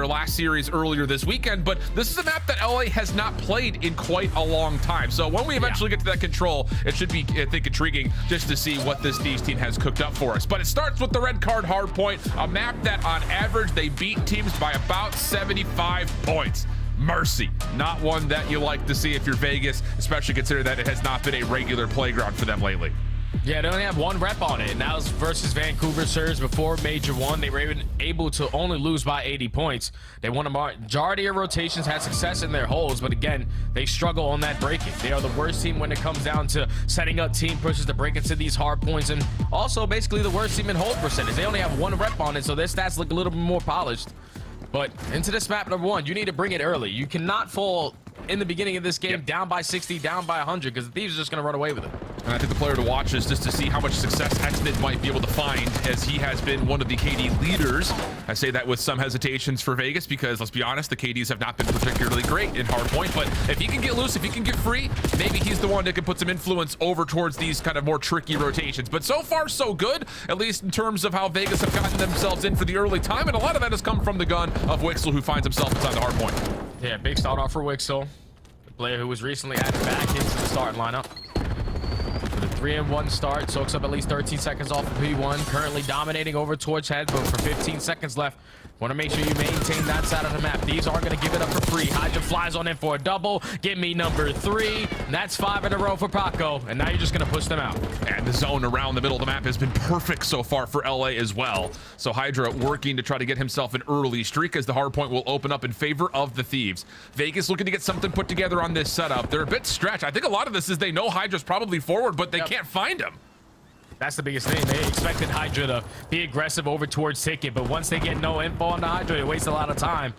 their last series earlier this weekend, but this is a map that LA has not played in quite a long time. So when we eventually get to that control, it should be, I think, intriguing just to see what this Thieves team has cooked up for us. But it starts with the red card hardpoint, a map that on average they beat teams by about 75 points. Mercy, not one that you like to see if you're Vegas, especially considering that it has not been a regular playground for them lately. Yeah, they only have one rep on it, and that was versus Vancouver Surge before Major 1. They were even able to only lose by 80 points. They won a majority of rotations, had success in their holes, but again, they struggle on that breaking. They are the worst team when it comes down to setting up team pushes to break into these hard points, and also basically the worst team in hold percentage. They only have one rep on it, so their stats look a little bit more polished. But into this map, number one, you need to bring it early. You cannot fall in the beginning of this game down by 60, down by 100, because the Thieves are just going to run away with it. And I think the player to watch is just to see how much success Xnid might be able to find, as he has been one of the KD leaders. I say that with some hesitations for Vegas because, let's be honest, the KDs have not been particularly great in hardpoint. But if he can get loose, if he can get free, maybe he's the one that can put some influence over towards these kind of more tricky rotations. But so far, so good, at least in terms of how Vegas have gotten themselves in for the early time. And a lot of that has come from the gun of Wixel, who finds himself inside the hardpoint. Yeah, big start off for Wixel, the player who was recently added back into the starting lineup. With a 3-1 start, soaks up at least 13 seconds off of P1, currently dominating over towards head, but for 15 seconds left, want to make sure you maintain that side of the map. These aren't going to give it up for free. Hydra flies on in for a double. Give me number 3. And that's 5 in a row for Paco. And now you're just going to push them out. And the zone around the middle of the map has been perfect so far for LA as well. So Hydra working to try to get himself an early streak, as the hardpoint will open up in favor of the Thieves. Vegas looking to get something put together on this setup. They're a bit stretched. I think a lot of this is they know Hydra's probably forward, but they can't find him. That's the biggest thing. They expected Hydra to be aggressive over towards Ticket, but once they get no info on the Hydra, they waste a lot of time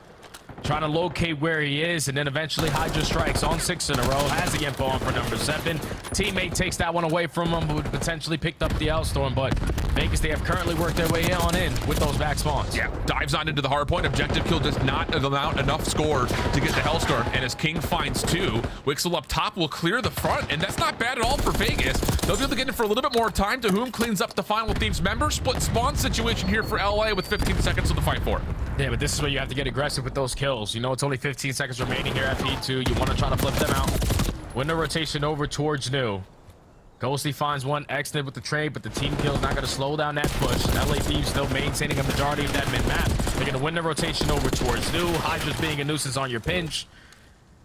trying to locate where he is, and then eventually Hydra strikes on 6 in a row, has the info on for number 7. Teammate takes that one away from him, who potentially picked up the L-Storm, but Vegas, they have currently worked their way on in with those back spawns. Yeah, dives on into the hard point. Objective kill does not allow enough score to get the Hellstorm, and as King finds 2, Wixel up top will clear the front, and that's not bad at all for Vegas. They'll be able to get in for a little bit more time. To whom cleans up the final Thieves member. Split spawn situation here for LA with 15 seconds to the fight for it. Yeah, but this is where you have to get aggressive with those kills. You know, it's only 15 seconds remaining here at P2. You want to try to flip them out. Win the rotation over towards New. Ghosty finds one, Xnid with the trade, but the team kill is not going to slow down that push. LA Thieves still maintaining a majority of that mid-map. They're going to win the rotation over towards New. Hydra's being a nuisance on your pinch.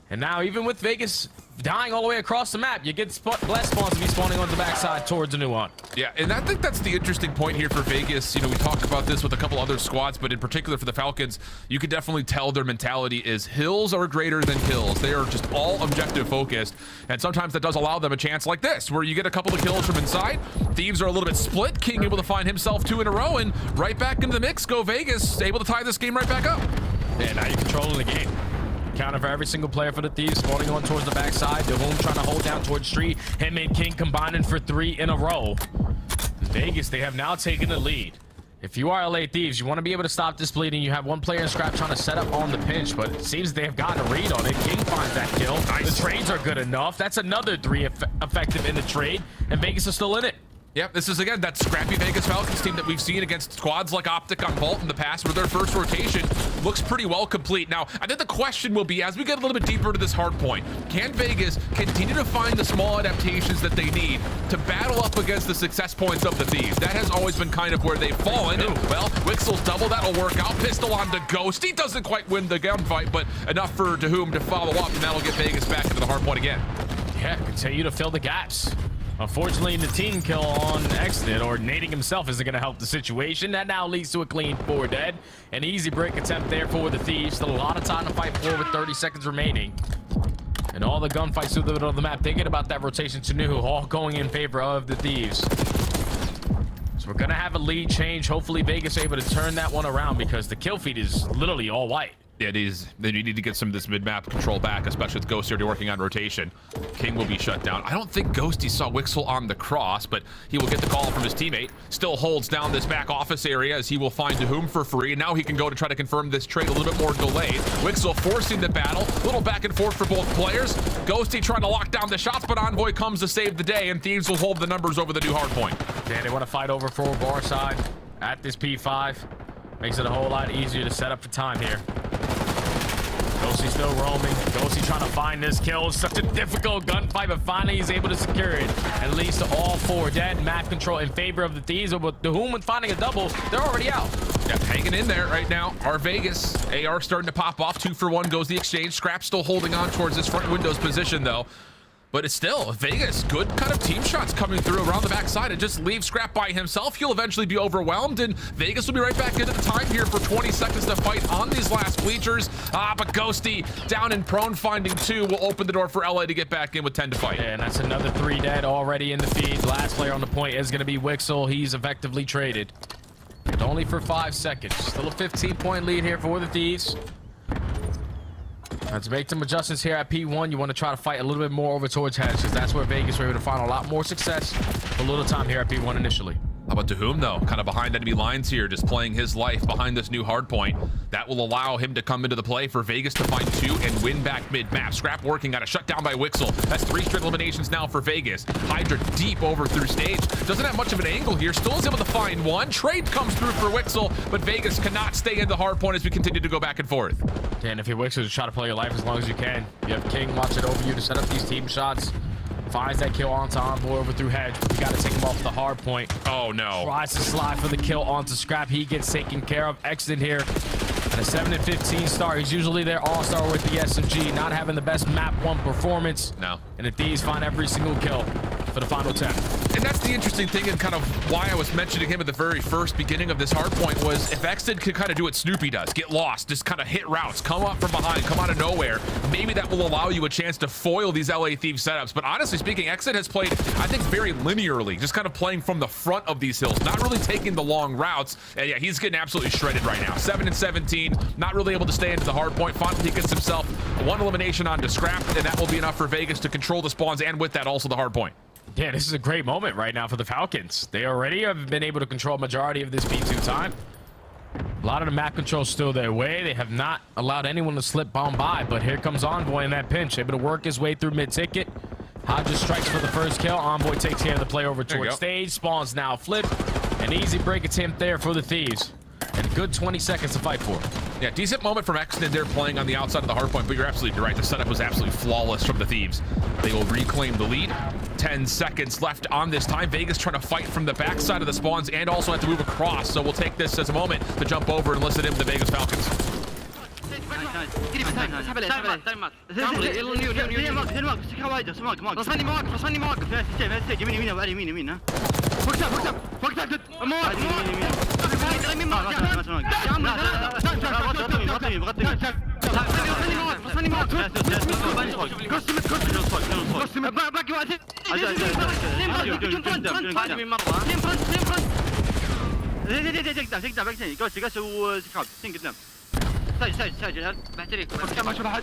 And now, even with Vegas dying all the way across the map, you get blast spawns to be spawning on the backside towards the new one. Yeah, and I think that's the interesting point here for Vegas. You know, we talked about this with a couple other squads, but in particular for the Falcons, you can definitely tell their mentality is hills are greater than kills. They are just all objective focused, and sometimes that does allow them a chance like this, where you get a couple of kills from inside. Thieves are a little bit split. King able to find himself 2 in a row, and right back into the mix go Vegas, able to tie this game right back up. Yeah, now you're controlling the game. Counter for every single player for the Thieves, spawning on towards the backside. The home trying to hold down towards Street. Him and King combining for 3 in a row. Vegas, they have now taken the lead. If you are LA Thieves, you want to be able to stop this bleeding. You have one player in Scrap trying to set up on the pinch, but it seems they have gotten a read on it. King finds that kill. Nice. The trades are good enough. That's another 3 effective in the trade, and Vegas is still in it. Yep, this is again that scrappy Vegas Falcons team that we've seen against squads like Optic on Vault in the past, where their first rotation looks pretty well complete. Now, I think the question will be, as we get a little bit deeper into this hard point, can Vegas continue to find the small adaptations that they need to battle up against the success points of the Thieves? That has always been kind of where they've fallen. And, well, Wixel's double, that'll work out. Pistol on to Ghost. He doesn't quite win the gunfight, but enough for Dahum to follow up, and that'll get Vegas back into the hard point again. Yeah, continue to fill the gaps. Unfortunately, the team kill on Xnid, or nading himself, isn't going to help the situation. That now leads to a clean 4 dead. An easy break attempt there for the Thieves. Still a lot of time to fight for with 30 seconds remaining. And all the gunfights through the middle of the map, thinking about that rotation to New, all going in favor of the Thieves. So we're going to have a lead change. Hopefully Vegas able to turn that one around, because the kill feed is literally all white. It is. They need to get some of this mid-map control back, especially with Ghost already working on rotation. King will be shut down. I don't think Ghosty saw Wixel on the cross, but he will get the call from his teammate. Still holds down this back office area, as he will find Dahum for free. And now he can go to try to confirm this trade a little bit more delayed. Wixel forcing the battle. A little back and forth for both players. Ghosty trying to lock down the shots, but Envoy comes to save the day, and Thieves will hold the numbers over the new hard point. Yeah, they want to fight over 4 bar side at this P5. Makes it a whole lot easier to set up for time here. Ghosty still roaming. Ghosty trying to find this kill. It's such a difficult gunfight, but finally he's able to secure it. And leads to all 4 dead. Map control in favor of the Thieves. But Dahoom, when finding a double, they're already out. Yeah, hanging in there right now. Our Vegas AR starting to pop off. 2 for 1 goes the exchange. Scrap still holding on towards this front windows position though. But it's still Vegas, good kind of team shots coming through around the backside. And just leave Scrap by himself. He'll eventually be overwhelmed, and Vegas will be right back into the time here for 20 seconds to fight on these last bleachers. But Ghosty down in prone, finding 2 will open the door for LA to get back in with 10 to fight. Yeah, and that's another 3 dead already in the feed. Last player on the point is going to be Wixel. He's effectively traded, but only for 5 seconds. Still a 15-point lead here for the Thieves. Let's make some adjustments here at P1. You want to try to fight a little bit more over towards Hedge, because that's where Vegas were able to find a lot more success. A little time here at P1 initially. How about Dahoom though? Kind of behind enemy lines here, just playing his life behind this new hard point. That will allow him to come into the play for Vegas to find 2 and win back mid-map. Scrap working on a shutdown by Wixel. That's 3 straight eliminations now for Vegas. Hydra deep over through stage. Doesn't have much of an angle here. Still is able to find 1. Trade comes through for Wixel, but Vegas cannot stay in the hard point as we continue to go back and forth. And if you're Wixel, just try to play your life as long as you can. You have King watching over you to set up these team shots. Finds that kill onto Envoy over through Hedge. You got to take him off the hard point. Oh no. Tries to slide for the kill onto Scrap. He gets taken care of. Exit here. And a 7-15 star. He's usually their all-star with the SMG. Not having the best map 1 performance. No. And the Thieves find every single kill for the final 10. And that's the interesting thing, and kind of why I was mentioning him at the very first beginning of this hard point, was if Exit could kind of do what Snoopy does, get lost, just kind of hit routes, come up from behind, come out of nowhere, maybe that will allow you a chance to foil these LA Thieves setups. But honestly speaking, Exit has played, I think, very linearly, just kind of playing from the front of these hills, not really taking the long routes. And yeah, he's getting absolutely shredded right now. 7-17, not really able to stay into the hard point. Finally, he gets himself 1 elimination onto Scrap, and that will be enough for Vegas to control the spawns, and with that, also the hard point. Yeah, this is a great moment right now for the Falcons. They already have been able to control a majority of this B2 time. A lot of the map control still their way. They have not allowed anyone to slip bomb by, but here comes Envoy in that pinch, able to work his way through mid-ticket. Hodges strikes for the first kill. Envoy takes care of the play over towards stage. Spawns now flip. An easy break attempt there for the Thieves. And a good 20 seconds to fight for. Yeah, decent moment from Exton there playing on the outside of the hard point, but you're absolutely right. The setup was absolutely flawless from the Thieves. They will reclaim the lead. 10 seconds left on this time. Vegas trying to fight from the backside of the spawns and also have to move across. So we'll take this as a moment to jump over and listen in to the Vegas Falcons. سجل بعتريك بطلع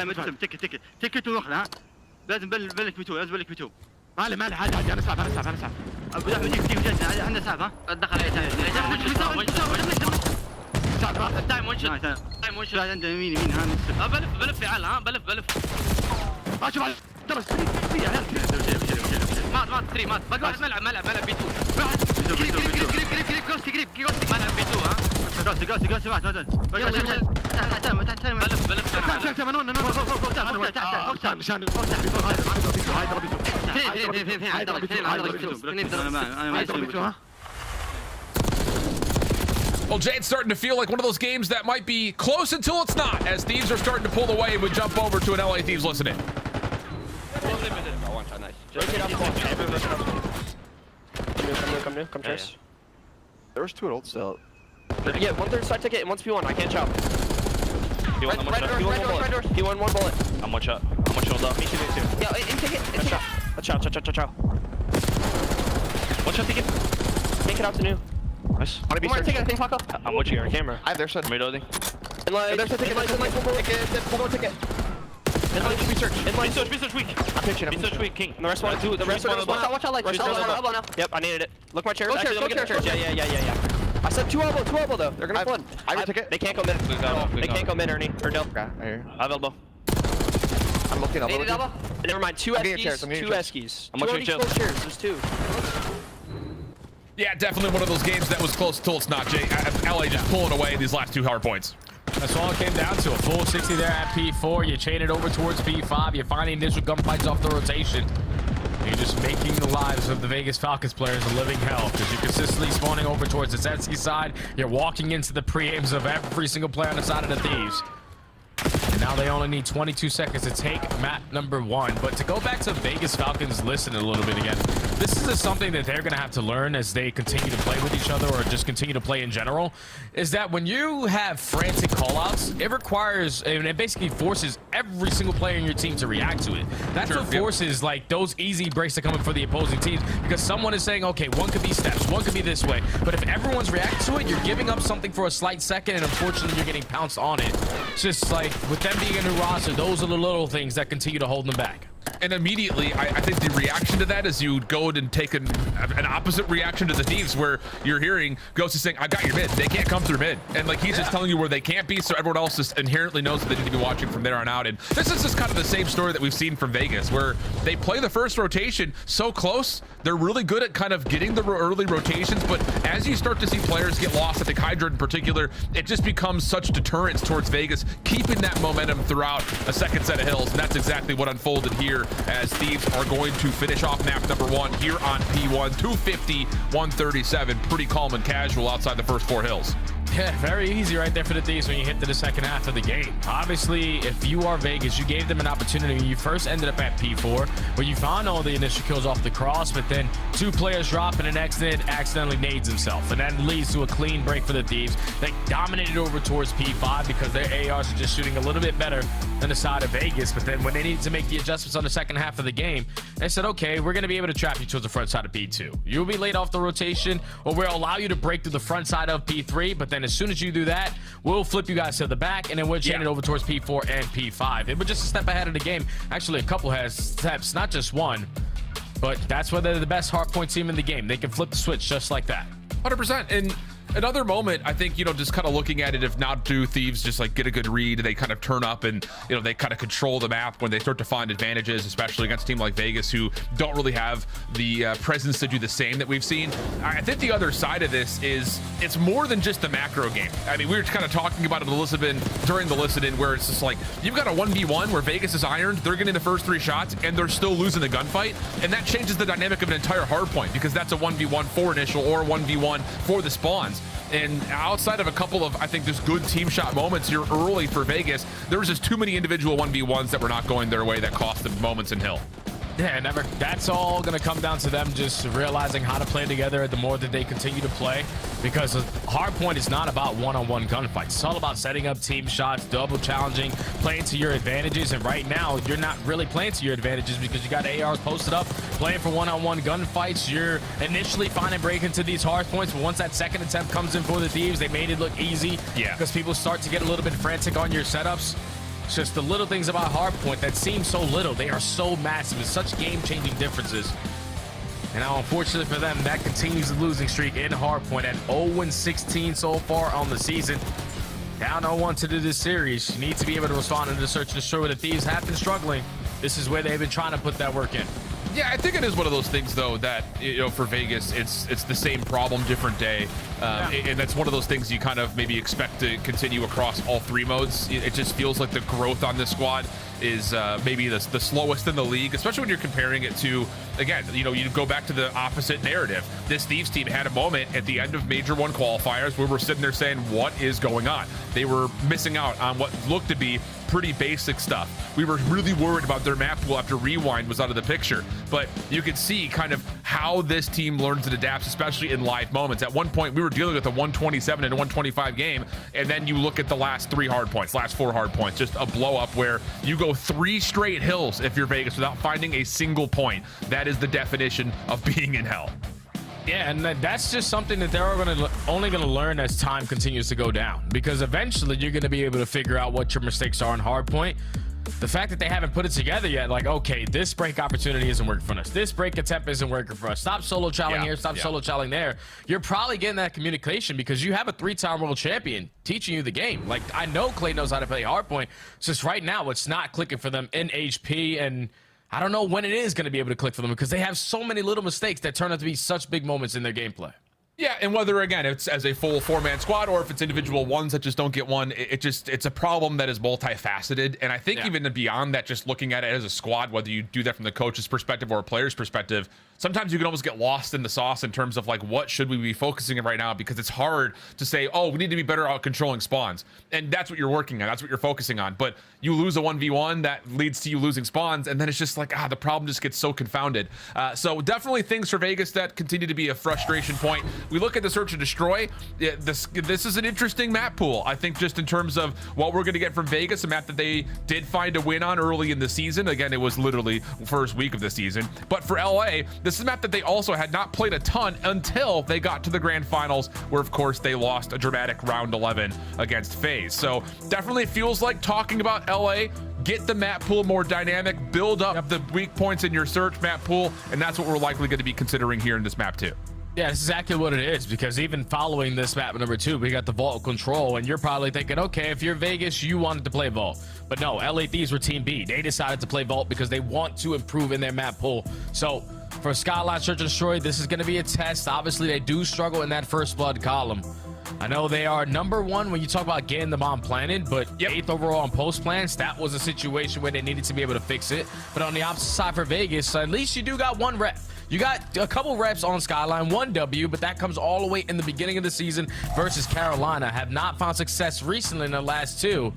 امسك انا شوف تك ونخلع لازم بلك بتو لازم بلك بتو مالي عادي انا ساعه ابو احمد يجيك جد عندنا ساعه دخل عليه تايم ونشوت عندنا يمين ها بلف فعال ها بلف شوف ترى مات 3 مات بقى ملعب بي 2 قريب ملعب بي 2 ها قاسي مات Well, Jay, it's starting to feel like one of those games that might be close until it's not, as Thieves are starting to pull away and we jump over to an LA Thieves listening. Come chase. There was 2 at old cell. Yeah, 1/3 side ticket and 1's P1. I can't chop. Right door. P1, 1 bullet. I'm one shot. Me too. Yeah, in ticket. Ciao. One shot ticket. Take it out to new. Nice. Wanna be ticket, I think, Paco. I'm watching your camera. I have their side. Reloading. Reloading. There's a ticket. Ticket. Inline, research. Inline, Research weak. I'm pitching. Research weak, king. And the rest one, two. The rest one. Watch out, like, Rush elbow now. Yep, I needed it. Look my chairs. Go Actually, chairs, let me go get the chairs. chairs. Yeah. I said two elbow though. They're gonna flood. I retook it. They can't go mid. They can't go mid, Ernie. Or no. Okay, I hear you. I have elbow. I'm looking up. Needed elbow. Never mind. Two I'm getting chairs, Eskies. I'm getting Two chairs. Eskies. I'm watching Two chairs. There's two. Yeah, definitely one of those games that was close till it's not, Jay. LA just pulling away these last two hard points. That's all it came down to. A full 60 there at P4. You chain it over towards P5. You're finding initial gunfights off the rotation. You're just making the lives of the Vegas Falcons players a living hell because you're consistently spawning over towards the Zetsky side. You're walking into the pre-aims of every single player on the side of the Thieves. And now they only need 22 seconds to take map number 1. But to go back to Vegas Falcons, listen a little bit again. This is just something that they're going to have to learn as they continue to play with each other or just continue to play in general, is that when you have frantic callouts, it requires, and it basically forces every single player in your team to react to it. That's what forces like those easy breaks to come in for the opposing teams, because someone is saying, okay, one could be steps, one could be this way. But if everyone's reacting to it, you're giving up something for a slight second, and unfortunately, you're getting pounced on it. It's just like, with them being a new roster, those are the little things that continue to hold them back. And immediately, I think the reaction to that is you go and take an opposite reaction to the Thieves, where you're hearing Ghost is saying, I got your mid. They can't come through mid. And like he's just telling you where they can't be, so everyone else just inherently knows that they need to be watching from there on out. And this is just kind of the same story that we've seen from Vegas, where they play the first rotation so close. They're really good at kind of getting the early rotations, but as you start to see players get lost, I think Hydra in particular, it just becomes such deterrence towards Vegas, keeping that momentum throughout a second set of hills. And that's exactly what unfolded here, as Thieves are going to finish off map number 1 here on P1. 250, 137. Pretty calm and casual outside the first 4 hills. Yeah, very easy right there for the Thieves when you hit to the second half of the game. Obviously, if you are Vegas, you gave them an opportunity. You first ended up at P4, where you found all the initial kills off the cross, but then 2 players drop and an accidentally nades himself, and that leads to a clean break for the Thieves. They dominated over towards P5 because their ARs are just shooting a little bit better than the side of Vegas. But then when they needed to make the adjustments on the second half of the game, they said, okay, we're going to be able to trap you towards the front side of P2. You'll be laid off the rotation, or we'll allow you to break through the front side of P3, but then as soon as you do that, we'll flip you guys to the back, and then we'll chain it over towards P4 and P5. It was just a step ahead of the game. Actually, a couple has steps, not just one, but that's why they're the best hardpoint team in the game. They can flip the switch just like that. 100%. And another moment, I think, just kind of looking at it, if not do Thieves just like get a good read, they kind of turn up and, they kind of control the map when they start to find advantages, especially against a team like Vegas, who don't really have the presence to do the same that we've seen. I think the other side of this is it's more than just the macro game. I mean, we were kind of talking about it during the listen-in, where it's just like, you've got a 1v1 where Vegas is ironed, they're getting the first 3 shots, and they're still losing the gunfight, and that changes the dynamic of an entire hardpoint, because that's a 1v1 for initial or 1v1 for the spawns. And outside of a couple of, I think, just good team shot moments here early for Vegas, there was just too many individual 1v1s that were not going their way that cost them moments in Hill. Yeah, never. That's all going to come down to them just realizing how to play together the more that they continue to play, because hardpoint is not about one-on-one gunfights. It's all about setting up team shots, double challenging, playing to your advantages. And right now, you're not really playing to your advantages because you got ARs posted up, playing for one-on-one gunfights. You're initially finding break into these hardpoints, but once that second attempt comes in for the Thieves, they made it look easy. Yeah, because people start to get a little bit frantic on your setups. It's just the little things about hardpoint that seem so little. They are so massive. It's such game-changing differences. And now, unfortunately for them, that continues the losing streak in hardpoint at 0-16 so far on the season. Down 0-1 to do this series. You need to be able to respond in the search and destroy where the Thieves have been struggling. This is where they've been trying to put that work in. Yeah, I think it is one of those things, though, that, for Vegas, it's the same problem, different day. And that's one of those things you kind of maybe expect to continue across all 3 modes. It just feels like the growth on this squad is maybe the slowest in the league, especially when you're comparing it to, again, you go back to the opposite narrative. This Thieves team had a moment at the end of Major 1 qualifiers where we're sitting there saying, what is going on? They were missing out on what looked to be pretty basic stuff. We were really worried about their map pool after Rewind was out of the picture, but you could see kind of how this team learns and adapts, especially in live moments. At one point, we were dealing with a 127 and a 125 game, and then you look at the last 4 hard points, just a blow up where you go 3 straight hills if you're Vegas without finding a single point. That is the definition of being in hell. Yeah, and that's just something that they're only going to learn as time continues to go down, because eventually you're going to be able to figure out what your mistakes are on hardpoint. the fact that they haven't put it together yet, like, okay, this break opportunity isn't working for us. This break attempt isn't working for us. Stop solo challenging here, stop solo challenging there. You're probably getting that communication because you have a 3-time world champion teaching you the game. Like, I know Clay knows how to play hardpoint. It's just right now it's not clicking for them in HP, and I don't know when it is going to be able to click for them because they have so many little mistakes that turn out to be such big moments in their gameplay. Yeah, and whether, again, it's as a full 4-man squad or if it's individual ones that just don't get one, it's a problem that is multifaceted. And I think even beyond that, just looking at it as a squad, whether you do that from the coach's perspective or a player's perspective, sometimes you can almost get lost in the sauce in terms of like, what should we be focusing on right now? Because it's hard to say, oh, we need to be better at controlling spawns. And that's what you're working on. That's what you're focusing on. But you lose a 1v1 that leads to you losing spawns. And then it's just like, the problem just gets so confounded. So definitely things for Vegas that continue to be a frustration point. We look at the search and destroy. This is an interesting map pool. I think just in terms of what we're going to get from Vegas, a map that they did find a win on early in the season. Again, it was literally first week of the season. But for LA, this is a map that they also had not played a ton until they got to the grand finals, where of course they lost a dramatic round 11 against FaZe. So definitely feels like talking about LA. Get the map pool more dynamic, build up the weak points in your search map pool, and that's what we're likely going to be considering here in this map too. Yeah, that's exactly what it is, because even following this map number 2, we got the vault control, and you're probably thinking, okay, if you're Vegas, you wanted to play vault. But no, LA Thieves were team B. They decided to play vault because they want to improve in their map pool. So for Skyline Search and Destroy, this is going to be a test. Obviously, they do struggle in that first blood column. I know they are number 1 when you talk about getting the bomb planted, but 8th overall on post plans. That was a situation where they needed to be able to fix it. But on the opposite side for Vegas, at least you do got 1 rep. You got a couple reps on Skyline, 1 W, but that comes all the way in the beginning of the season versus Carolina. Have not found success recently in the last 2.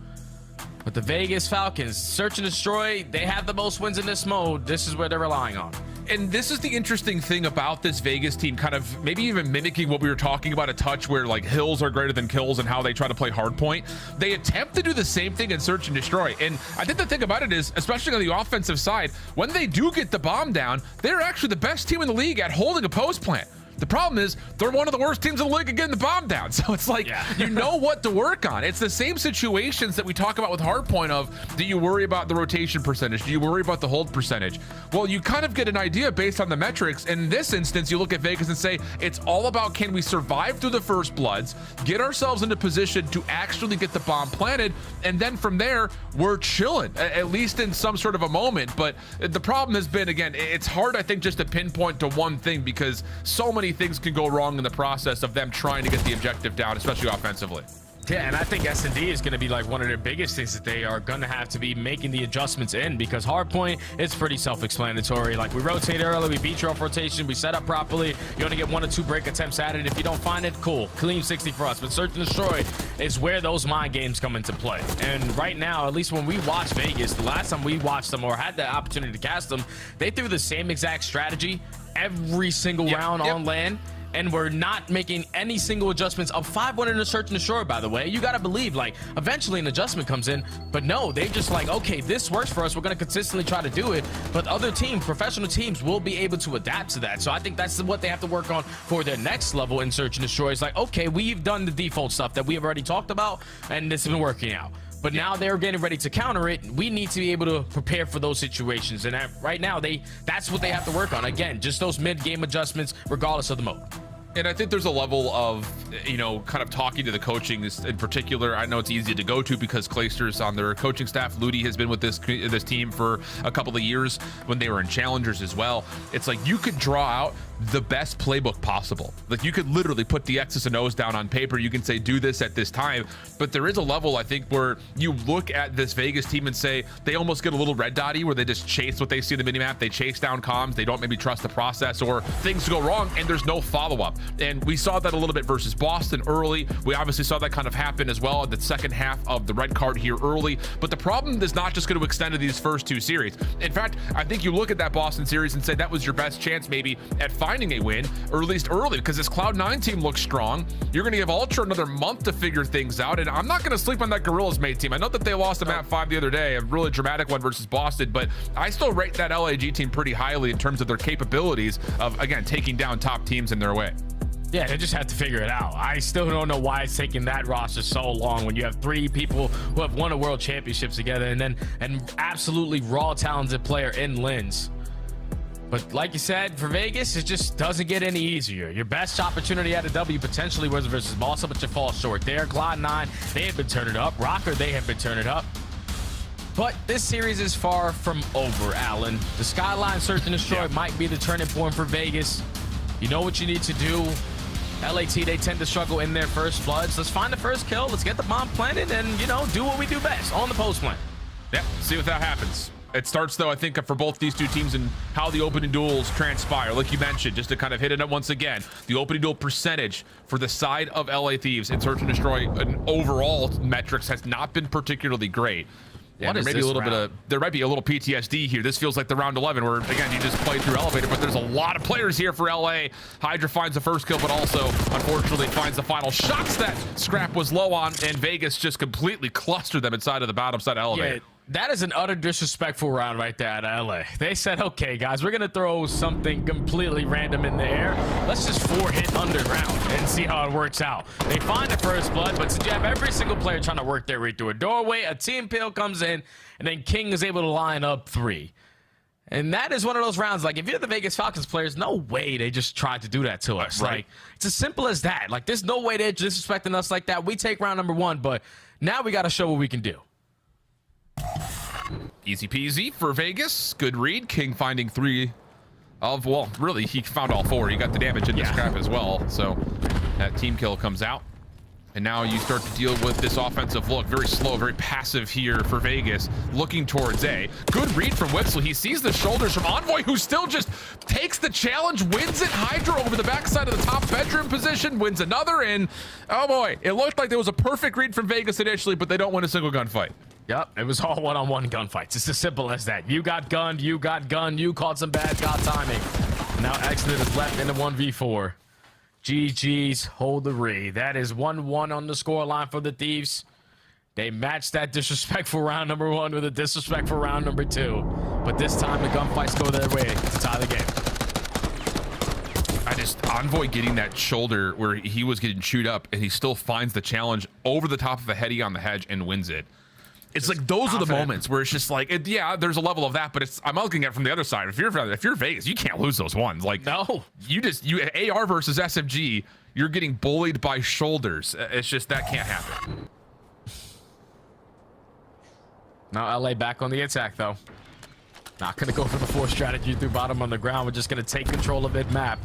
But the Vegas Falcons, search and destroy, they have the most wins in this mode. This is where they're relying on. And this is the interesting thing about this Vegas team, kind of maybe even mimicking what we were talking about a touch, where like hills are greater than kills and how they try to play hardpoint. They attempt to do the same thing in search and destroy. And I think the thing about it is, especially on the offensive side, when they do get the bomb down, they're actually the best team in the league at holding a post plant. The problem is they're one of the worst teams in the league at getting the bomb down. So it's like, you know what to work on. It's the same situations that we talk about with hardpoint of, do you worry about the rotation percentage? Do you worry about the hold percentage? Well, you kind of get an idea based on the metrics. In this instance, you look at Vegas and say, it's all about, can we survive through the first bloods, get ourselves into position to actually get the bomb planted, and then from there, we're chilling, at least in some sort of a moment. But the problem has been, again, it's hard, I think, just to pinpoint to one thing, because so many things can go wrong in the process of them trying to get the objective down, especially offensively. Yeah, and I think S&D is going to be like one of their biggest things that they are going to have to be making the adjustments in, because hardpoint, it's pretty self-explanatory. Like, we rotate early, we beat you off rotation, we set up properly, you only get 1 or 2 break attempts at it. If you don't find it, cool, clean 60 for us. But search and destroy is where those mind games come into play. And right now, at least when we watch Vegas, the last time we watched them or had the opportunity to cast them, they threw the same exact strategy every single round on land, and we're not making any single adjustments. Up 5-1 in the search and destroy, by the way. You got to believe, like, eventually an adjustment comes in, but no, they just like, okay, this works for us, we're going to consistently try to do it. But other teams, professional teams, will be able to adapt to that. So I think that's what they have to work on for their next level in search and destroy. It's like, okay, we've done the default stuff that we have already talked about, and it's been working out. But now they're getting ready to counter it. We need to be able to prepare for those situations. And right now, that's what they have to work on. Again, just those mid-game adjustments, regardless of the mode. And I think there's a level of, you know, kind of talking to the coaching in particular. I know it's easy to go to because Clayster's on their coaching staff. Ludi has been with this team for a couple of years when they were in challengers as well. It's like you could draw out the best playbook possible. Like, you could literally put the X's and O's down on paper. You can say, do this at this time. But there is a level, I think, where you look at this Vegas team and say they almost get a little red dotty, where they just chase what they see in the minimap. They chase down comms. They don't maybe trust the process, or things go wrong and there's no follow-up. And we saw that a little bit versus Boston early. We obviously saw that kind of happen as well in the second half of the red card here early. But the problem is not just going to extend to these first 2 series. In fact, I think you look at that Boston series and say that was your best chance maybe at finding a win, or at least early, because this Cloud9 team looks strong. You're going to give Ultra another month to figure things out, and I'm not going to sleep on that Gorillas mate team. I know that they lost a map 5 the other day, a really dramatic one versus Boston, but I still rate that LAG team pretty highly in terms of their capabilities of, again, taking down top teams in their way. Yeah, they just have to figure it out. I still don't know why it's taking that roster so long when you have 3 people who have won a world championships together and then an absolutely raw talented player in Linz. But like you said, for Vegas, it just doesn't get any easier. Your best opportunity at a W potentially was versus Balsa, but you fall short there. Cloud9, they have been turning up. Rocker, they have been turning up. But this series is far from over, Alan. The Skyline Search and Destroy might be the turning point for Vegas. You know what you need to do. LAT, they tend to struggle in their first floods. Let's find the first kill. Let's get the bomb planted and, you know, do what we do best on the post plant. Yep, see what that happens. It starts, though, I think, for both these two teams and how the opening duels transpire. Like you mentioned, just to kind of hit it up once again, the opening duel percentage for the side of LA Thieves in Search and Destroy and overall metrics has not been particularly great. Yeah, there might be a little PTSD here. This feels like the round 11 where, again, you just play through elevator, but there's a lot of players here for LA. Hydra finds the first kill, but also, unfortunately, finds the final shots that Scrap was low on, and Vegas just completely clustered them inside of the bottom side of elevator. Yeah, that is an utter disrespectful round right there at LA. They said, okay, guys, we're going to throw something completely random in the air. Let's just 4-hit underground and see how it works out. They find the first blood, but since you have every single player trying to work their way through a doorway, a team pill comes in, and then King is able to line up 3. And that is one of those rounds, like, if you're the Vegas Falcons players, no way they just tried to do that to us. Right. Like, it's as simple as that. Like, there's no way they're disrespecting us like that. We take round number 1, but now we got to show what we can do. Easy peasy for Vegas. Good read. King finding 3 of, well, really, he found all 4. He got the damage in the Scrap as well. So that team kill comes out. And now you start to deal with this offensive look. Very slow, very passive here for Vegas. Looking towards A. Good read from Witzel. He sees the shoulders from Envoy, who still just takes the challenge, wins it. Hydra over the backside of the top bedroom position, wins another. And, oh boy, it looked like there was a perfect read from Vegas initially, but they don't win a single gunfight. Yep, it was all one-on-one gunfights. It's as simple as that. You got gunned, you caught some bad shot timing. Now Exodus is left in the 1v4. GG's, hold the re. That is 1-1 on the scoreline for the Thieves. They matched that disrespectful round number 1 with a disrespectful round number 2. But this time the gunfights go their way to tie the game. Envoy getting that shoulder where he was getting chewed up, and he still finds the challenge over the top of a heady on the hedge and wins it. It's like those are the moments where it's just like, yeah, there's a level of that, but I'm looking at it from the other side. If you're Vegas, you can't lose those ones. Like, no, you AR versus SMG, you're getting bullied by shoulders. It's just that can't happen. Now LA back on the attack though. Not gonna go for the 4 strategy through bottom on the ground. We're just gonna take control of mid-map.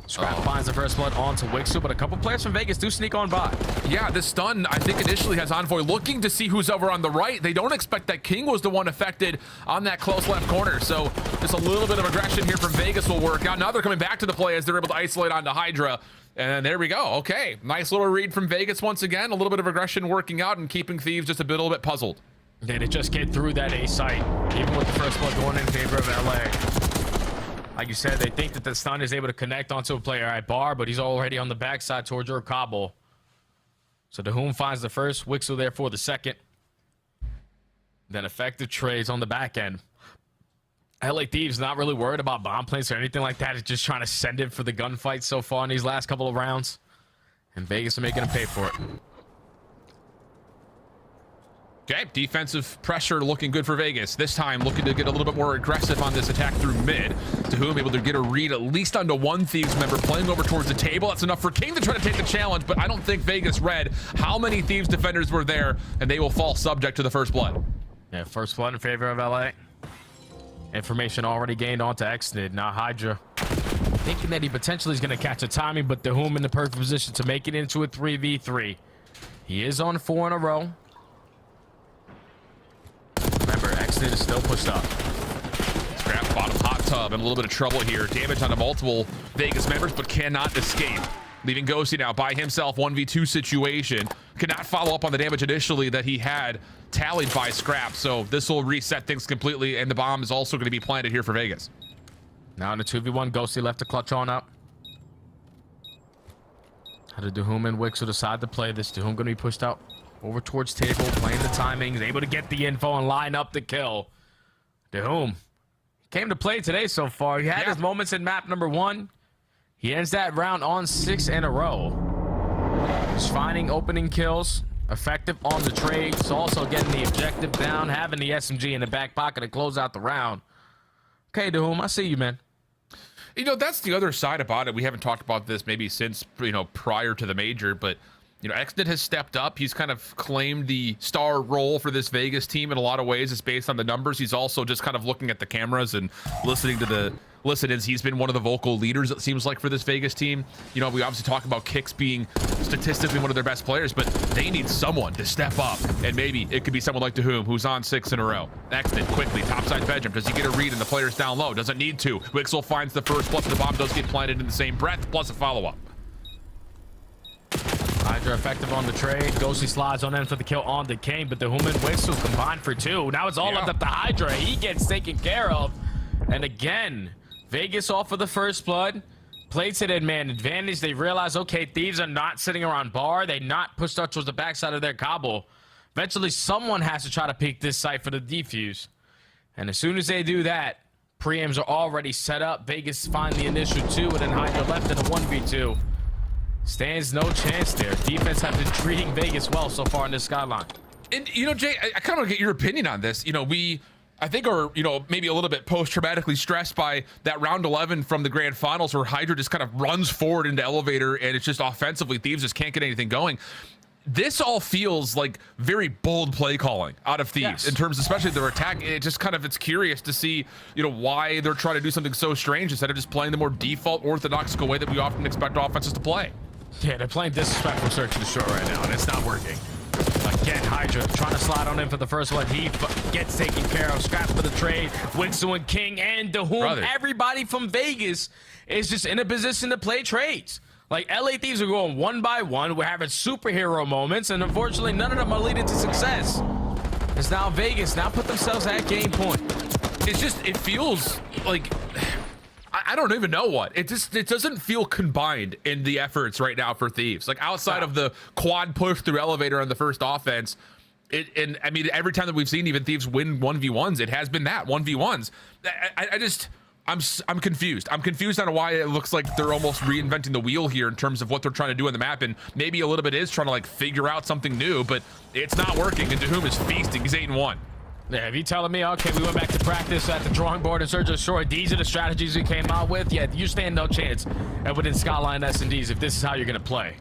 Scrap finds the first blood onto Wixu, but a couple players from Vegas do sneak on by. Yeah, this stun, I think, initially has Envoy looking to see who's over on the right. They don't expect that King was the one affected on that close left corner. So just a little bit of aggression here from Vegas will work out. Now they're coming back to the play as they're able to isolate onto Hydra. And there we go. Okay, nice little read from Vegas once again. A little bit of aggression working out and keeping Thieves just a little bit puzzled. They just get through that A site, even with the first blood going in favor of LA. Like you said, they think that the stun is able to connect onto a player at bar, but he's already on the backside towards your Kabul. So Dahum finds the first, Wixel there for the second. Then effective trades on the back end. LA Thieves not really worried about bomb plants or anything like that. It's just trying to send it for the gunfight so far in these last couple of rounds. And Vegas are making him pay for it. Okay, defensive pressure looking good for Vegas. This time looking to get a little bit more aggressive on this attack through mid. Dahum able to get a read at least onto one Thieves member playing over towards the table. That's enough for King to try to take the challenge, but I don't think Vegas read how many Thieves defenders were there, and they will fall subject to the first blood. Yeah, first blood in favor of LA. Information already gained onto Exnid. Now Hydra thinking that he potentially is going to catch a timing, but Dahum in the perfect position to make it into a 3v3. He is on 4 in a row. Remember, Exnid is still pushed up. Scrap bottom hot tub in a little bit of trouble here. Damage onto multiple Vegas members, but cannot escape. Leaving Ghosty now by himself, 1v2 situation. Cannot follow up on the damage initially that he had tallied by Scrap, so this will reset things completely, and the bomb is also going to be planted here for Vegas. Now in a 2v1, Ghosty left to clutch on up. How did Dahum and Wixel decide to play this? Dahum going to be pushed out over towards table, playing the timings, able to get the info and line up the kill. Dahum came to play today so far. He had his moments in map number 1. He ends that round on 6 in a row. Just finding opening kills, effective on the trades, also getting the objective down, having the SMG in the back pocket to close out the round. Okay, Doom, I see you, man. You know, that's the other side about it. We haven't talked about this maybe since, you know, prior to the major, but, you know, Xnet has stepped up. He's kind of claimed the star role for this Vegas team in a lot of ways. It's based on the numbers. He's also just kind of looking at the cameras and listening to the listen-ins. He's been one of the vocal leaders, it seems like, for this Vegas team. You know, we obviously talk about Kicks being statistically one of their best players, but they need someone to step up, and maybe it could be someone like Dahum, who's on 6 in a row. Xnet quickly, topside bedroom. Does he get a read and the player's down low? Doesn't need to. Wixel finds the first, plus the bomb does get planted in the same breath, plus a follow-up. Hydra effective on the trade. Ghosty slides on in for the kill on the Kane, but the Human and Wixel combined for 2. Now it's all up to Hydra. He gets taken care of. And again, Vegas off of the first blood. Plays it in man advantage. They realize, okay, Thieves are not sitting around bar. They not pushed up towards the backside of their cobble. Eventually, someone has to try to peek this site for the defuse. And as soon as they do that, preams are already set up. Vegas find the initial 2, and then Hydra left in a 1v2. Stands no chance there. Defense have been treating Vegas well so far in this skyline. And, you know, Jay, I kind of want to get your opinion on this. You know, I think are, you know, maybe a little bit post-traumatically stressed by that round 11 from the grand finals where Hydra just kind of runs forward into elevator and it's just offensively Thieves just can't get anything going. This all feels like very bold play calling out of Thieves in terms, especially of their attack. It just kind of, it's curious to see, you know, why they're trying to do something so strange instead of just playing the more default orthodox way that we often expect offenses to play. Yeah, they're playing disrespectful search and destroy right now, and it's not working. Again, Hydra trying to slide on in for the first one. He gets taken care of. Scraps for the trade. Wixel and King and Dahum. Everybody from Vegas is just in a position to play trades. Like, LA Thieves are going one by one. We're having superhero moments, and unfortunately, none of them are leading to success. It's now Vegas now put themselves at game point. It's just, it feels like, I don't even know what. It doesn't feel combined in the efforts right now for Thieves. Like, outside of the quad push through elevator on the first offense, and I mean, every time that we've seen even Thieves win 1v1s, it has been that 1v1s. I'm confused. I'm confused on why it looks like they're almost reinventing the wheel here in terms of what they're trying to do on the map, and maybe a little bit is trying to like figure out something new, but it's not working. And Dahum is feasting. He's 8-1. Yeah, if you're telling me, okay, we went back to practice at the drawing board and search and destroy, these are the strategies we came out with, yeah, you stand no chance within Skyline S&Ds if this is how you're going to play.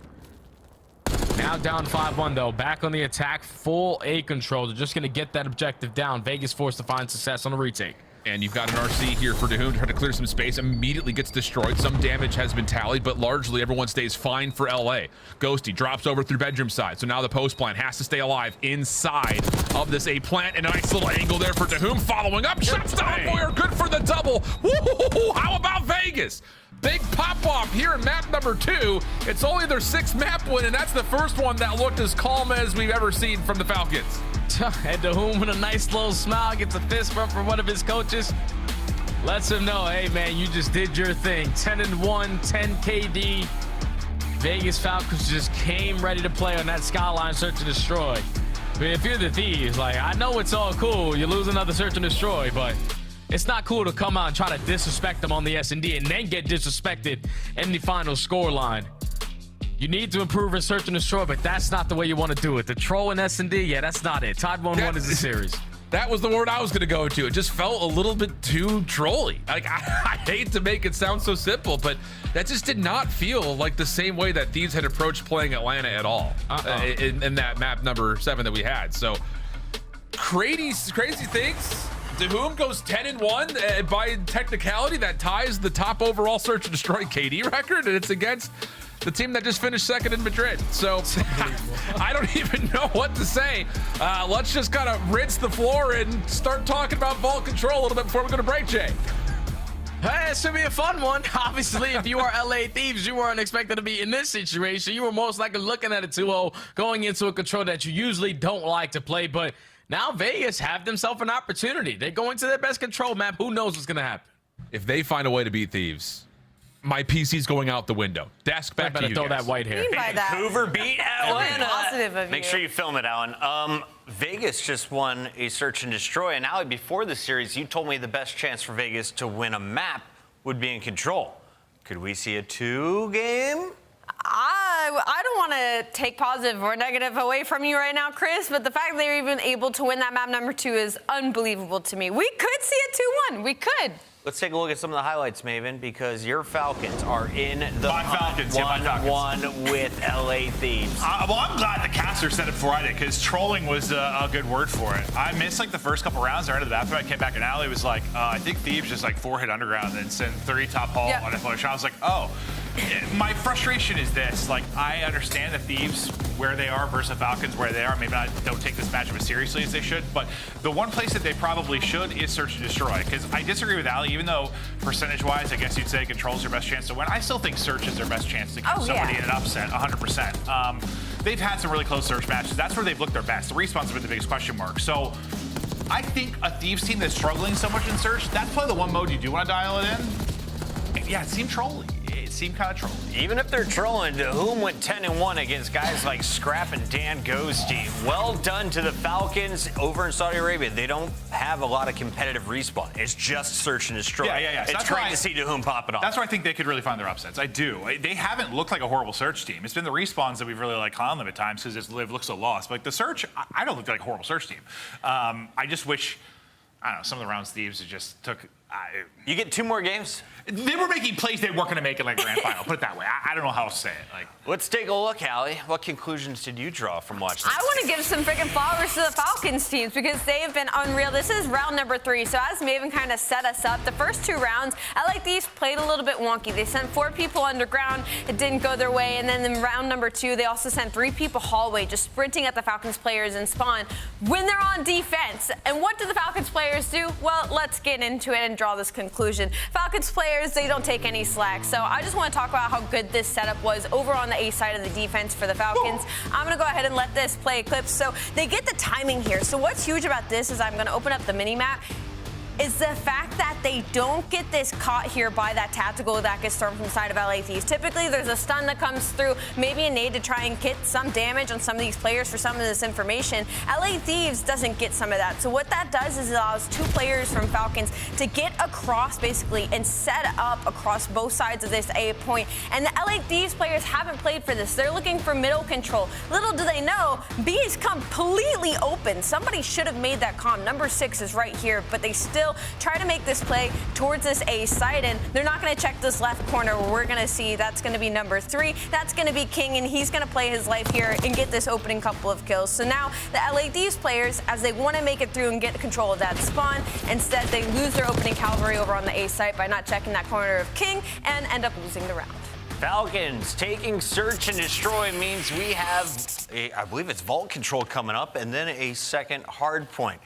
Now down 5-1, though. Back on the attack, full A control. They're just going to get that objective down. Vegas forced to find success on the retake. And you've got an RC here for Dahum trying to clear some space. Immediately gets destroyed. Some damage has been tallied, but largely everyone stays fine for LA. Ghosty drops over through bedroom side. So now the post plant has to stay alive inside of this A plant. And a nice little angle there for Dahum following up. Shots down, boy, are good for the double. Woo-hoo-hoo-hoo. How about Vegas? Big pop-off here in map number 2. It's only their 6th map win, and that's the first one that looked as calm as we've ever seen from the Falcons. And Dahum with a nice little smile gets a fist bump from one of his coaches. Lets him know, hey, man, you just did your thing. 10-1, 10 KD. Vegas Falcons just came ready to play on that Skyline search and destroy. But if you're the Thieves, like, I know it's all cool. You lose another search and destroy, but it's not cool to come out and try to disrespect them on the S&D and then get disrespected in the final score line. You need to improve in search and destroy, but that's not the way you want to do it. The troll in S&D, yeah, that's not it. Todd 1-1 is the series. That was the word I was going to go to. It just felt a little bit too trolly. Like, I hate to make it sound so simple, but that just did not feel like the same way that Thieves had approached playing Atlanta at all in that map number 7 that we had. So, crazy things. Dahum goes 10-1 by technicality. That ties the top overall search and destroy KD record, and it's against the team that just finished 2nd in Madrid. So I don't even know what to say. Let's just kind of rinse the floor and start talking about vault control a little bit before we go to break, Jay. Hey, this should be a fun one. Obviously, if you are LA Thieves, you weren't expected to be in this situation. You were most likely looking at a 2-0 going into a control that you usually don't like to play, but now Vegas have themselves an opportunity. They're going to their best control map. Who knows what's going to happen? If they find a way to beat Thieves, my PC's going out the window. Desk back to you throw guys. that white hair. Vancouver beat Atlanta. Positive of Make you. sure you film it, Alan. Vegas just won a search and destroy. And Ali, before the series, you told me the best chance for Vegas to win a map would be in control. Could we see a 2-game? I don't want to take positive or negative away from you right now, Chris, but the fact they're even able to win that map number 2 is unbelievable to me. We could see a 2-1. We could. Let's take a look at some of the highlights, Maven, because your Falcons are in the My Falcons, yeah, my Falcons. 1-1 with LA Thieves. Well, I'm glad the caster said it before I did, because trolling was a good word for it. I missed like the first couple rounds. I ran to the bathroom. I came back and Ali was like, I think Thieves just like 4-hit underground and sent 30 top haul on a flush. I was like, oh. My frustration is this, like, I understand the Thieves where they are versus the Falcons where they are. Maybe I don't take this matchup as seriously as they should, but the one place that they probably should is search and destroy, because I disagree with Ali, even though percentage-wise, I guess you'd say control's their best chance to win. I still think search is their best chance to get somebody in an upset, 100%. They've had some really close search matches. That's where they've looked their best. The respawn's been the biggest question mark. So I think a Thieves team that's struggling so much in search, that's probably the one mode you do want to dial it in. Yeah, it seemed trolly. It seemed kind of trolly. Even if they're trolling, Whom went 10-1 against guys like Scrap and Dan Go's team. Well done to the Falcons over in Saudi Arabia. They don't have a lot of competitive respawn. It's just search and destroy. Yeah. So it's great to see Whom pop it off. That's where I think they could really find their upsets. I do. They haven't looked like a horrible search team. It's been the respawns that we've really like clowned them at times because they've looked so lost. But like the search, I don't look like a horrible search team. I just wish, I don't know, some of the rounds Thieves just took. You get 2 more games? They were making plays they weren't going to make in like grand final. Put it that way. I don't know how to say it. Like, let's take a look, Allie. What conclusions did you draw from watching this? I want to give some freaking flowers to the Falcons teams because they have been unreal. This is round number 3. So as Maven kind of set us up, the first 2 rounds, I like these played a little bit wonky. They sent 4 people underground. It didn't go their way. And then in round number 2, they also sent 3 people hallway, just sprinting at the Falcons players in spawn when they're on defense. And what do the Falcons players do? Well, let's get into it and draw this conclusion. Falcons players, they don't take any slack. So I just want to talk about how good this setup was over on the A side of the defense for the Falcons. I'm going to go ahead and let this play a clip. So they get the timing here. So what's huge about this is I'm going to open up the mini map. Is the fact that they don't get this caught here by that tactical that gets thrown from the side of LA Thieves. Typically, there's a stun that comes through, maybe a nade to try and get some damage on some of these players for some of this information. LA Thieves doesn't get some of that. So what that does is it allows 2 players from Falcons to get across, basically, and set up across both sides of this A point. And the LA Thieves players haven't played for this. They're looking for middle control. Little do they know, B is completely open. Somebody should have made that comm. Number 6 is right here, but they still try to make this play towards this A side, and they're not going to check this left corner where we're going to see that's going to be number 3. That's going to be King, and he's going to play his life here and get this opening couple of kills. So now the LA Thieves players, as they want to make it through and get control of that spawn, instead they lose their opening cavalry over on the A site by not checking that corner of King and end up losing the round. Falcons taking search and destroy means we have, I believe it's vault control coming up, and then a second hard point.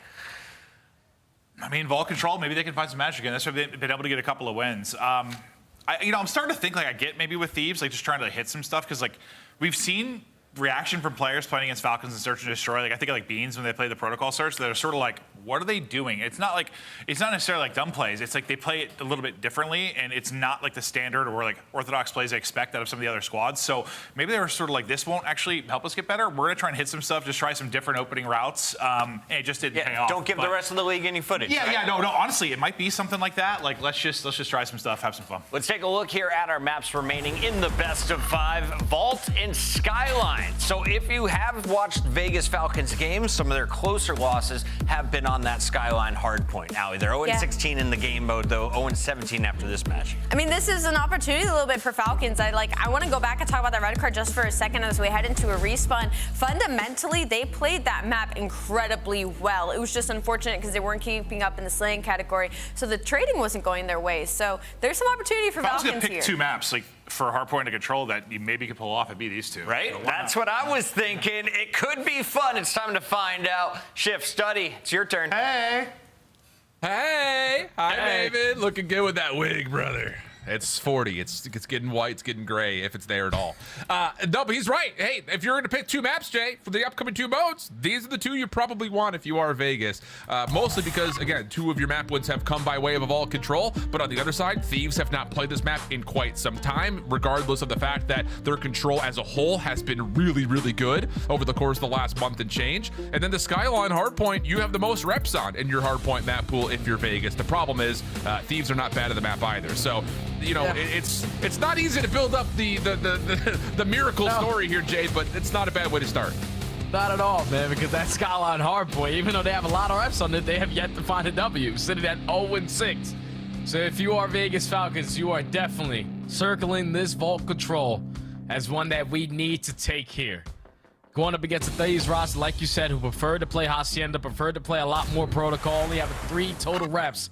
I mean, vault control, maybe they can find some magic again. That's why they've been able to get a couple of wins. I'm starting to think like I get maybe with Thieves, like just trying to hit some stuff, because like we've seen reaction from players playing against Falcons and search and destroy. Like I think of like Beans when they play the protocol search, they're sort of like, what are they doing? It's not necessarily like dumb plays. It's like they play it a little bit differently, and it's not like the standard or like orthodox plays I expect out of some of the other squads. So maybe they were sort of like, this won't actually help us get better. We're gonna try and hit some stuff, just try some different opening routes, and it just didn't pay off. Don't give the rest of the league any footage. No. Honestly, it might be something like that. Like let's just try some stuff, have some fun. Let's take a look here at our maps remaining in the best of 5, Vault and Skyline. So if you have watched Vegas Falcons games, some of their closer losses have been on that Skyline hard point. Allie, they're 0-16 in the game mode, though 0-17 after this match. I mean, this is an opportunity a little bit for Falcons. I want to go back and talk about that red card just for a second as we head into a respawn. Fundamentally, they played that map incredibly well. It was just unfortunate because they weren't keeping up in the slaying category, so the trading wasn't going their way. So there's some opportunity for Falcons here. I was going to pick 2 maps, like for a hardpoint to control that you maybe could pull off, it'd be these 2. Right? So that's what I was thinking. It could be fun. It's time to find out. Shift, Study, it's your turn. Hey. Hi, Maven. Looking good with that wig, brother. It's 40. It's getting white. It's getting gray if it's there at all. No, but he's right. Hey, if you're going to pick 2 maps, Jay, for the upcoming 2 modes, these are the 2 you probably want if you are Vegas. Mostly because, again, 2 of your map wins have come by way of a vault control. But on the other side, Thieves have not played this map in quite some time, regardless of the fact that their control as a whole has been really, really good over the course of the last month and change. And then the Skyline hardpoint, you have the most reps on in your hardpoint map pool if you're Vegas. The problem is Thieves are not bad at the map either. So you know, it's not easy to build up the miracle story here, Jade, but it's not a bad way to start. Not at all, man, because that Skyline hardpoint, even though they have a lot of reps on it, they have yet to find a W, sitting at 0-6. So if you are Vegas Falcons, you are definitely circling this vault control as one that we need to take here. Going up against the Thieves roster, like you said, who preferred to play Hacienda, preferred to play a lot more protocol, only having 3 total reps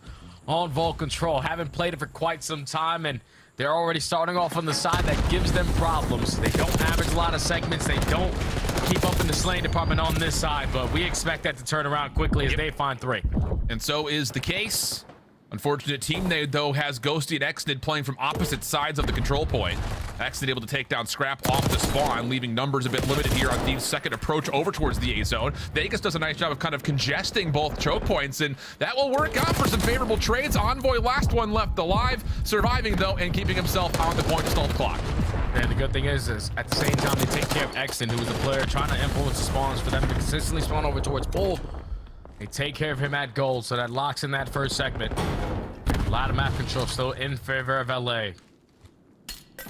on vault control. Haven't played it for quite some time, and they're already starting off on the side that gives them problems. They don't average a lot of segments. They don't keep up in the slaying department on this side, but we expect that to turn around quickly as they find 3. And so is the case. Unfortunate team, though, has Ghosty and Xnid playing from opposite sides of the control point. Xnid able to take down Scrap off the spawn, leaving numbers a bit limited here on Thieves' second approach over towards the A zone. Vegas does a nice job of kind of congesting both choke points, and that will work out for some favorable trades. Envoy, last one left alive, surviving, though, and keeping himself on the point to stall the clock. And the good thing is at the same time, they take care of Xnid, who is a player trying to influence the spawns for them to consistently spawn over towards Bull. They take care of him at gold, so that locks in that first segment. A lot of map control still in favor of LA.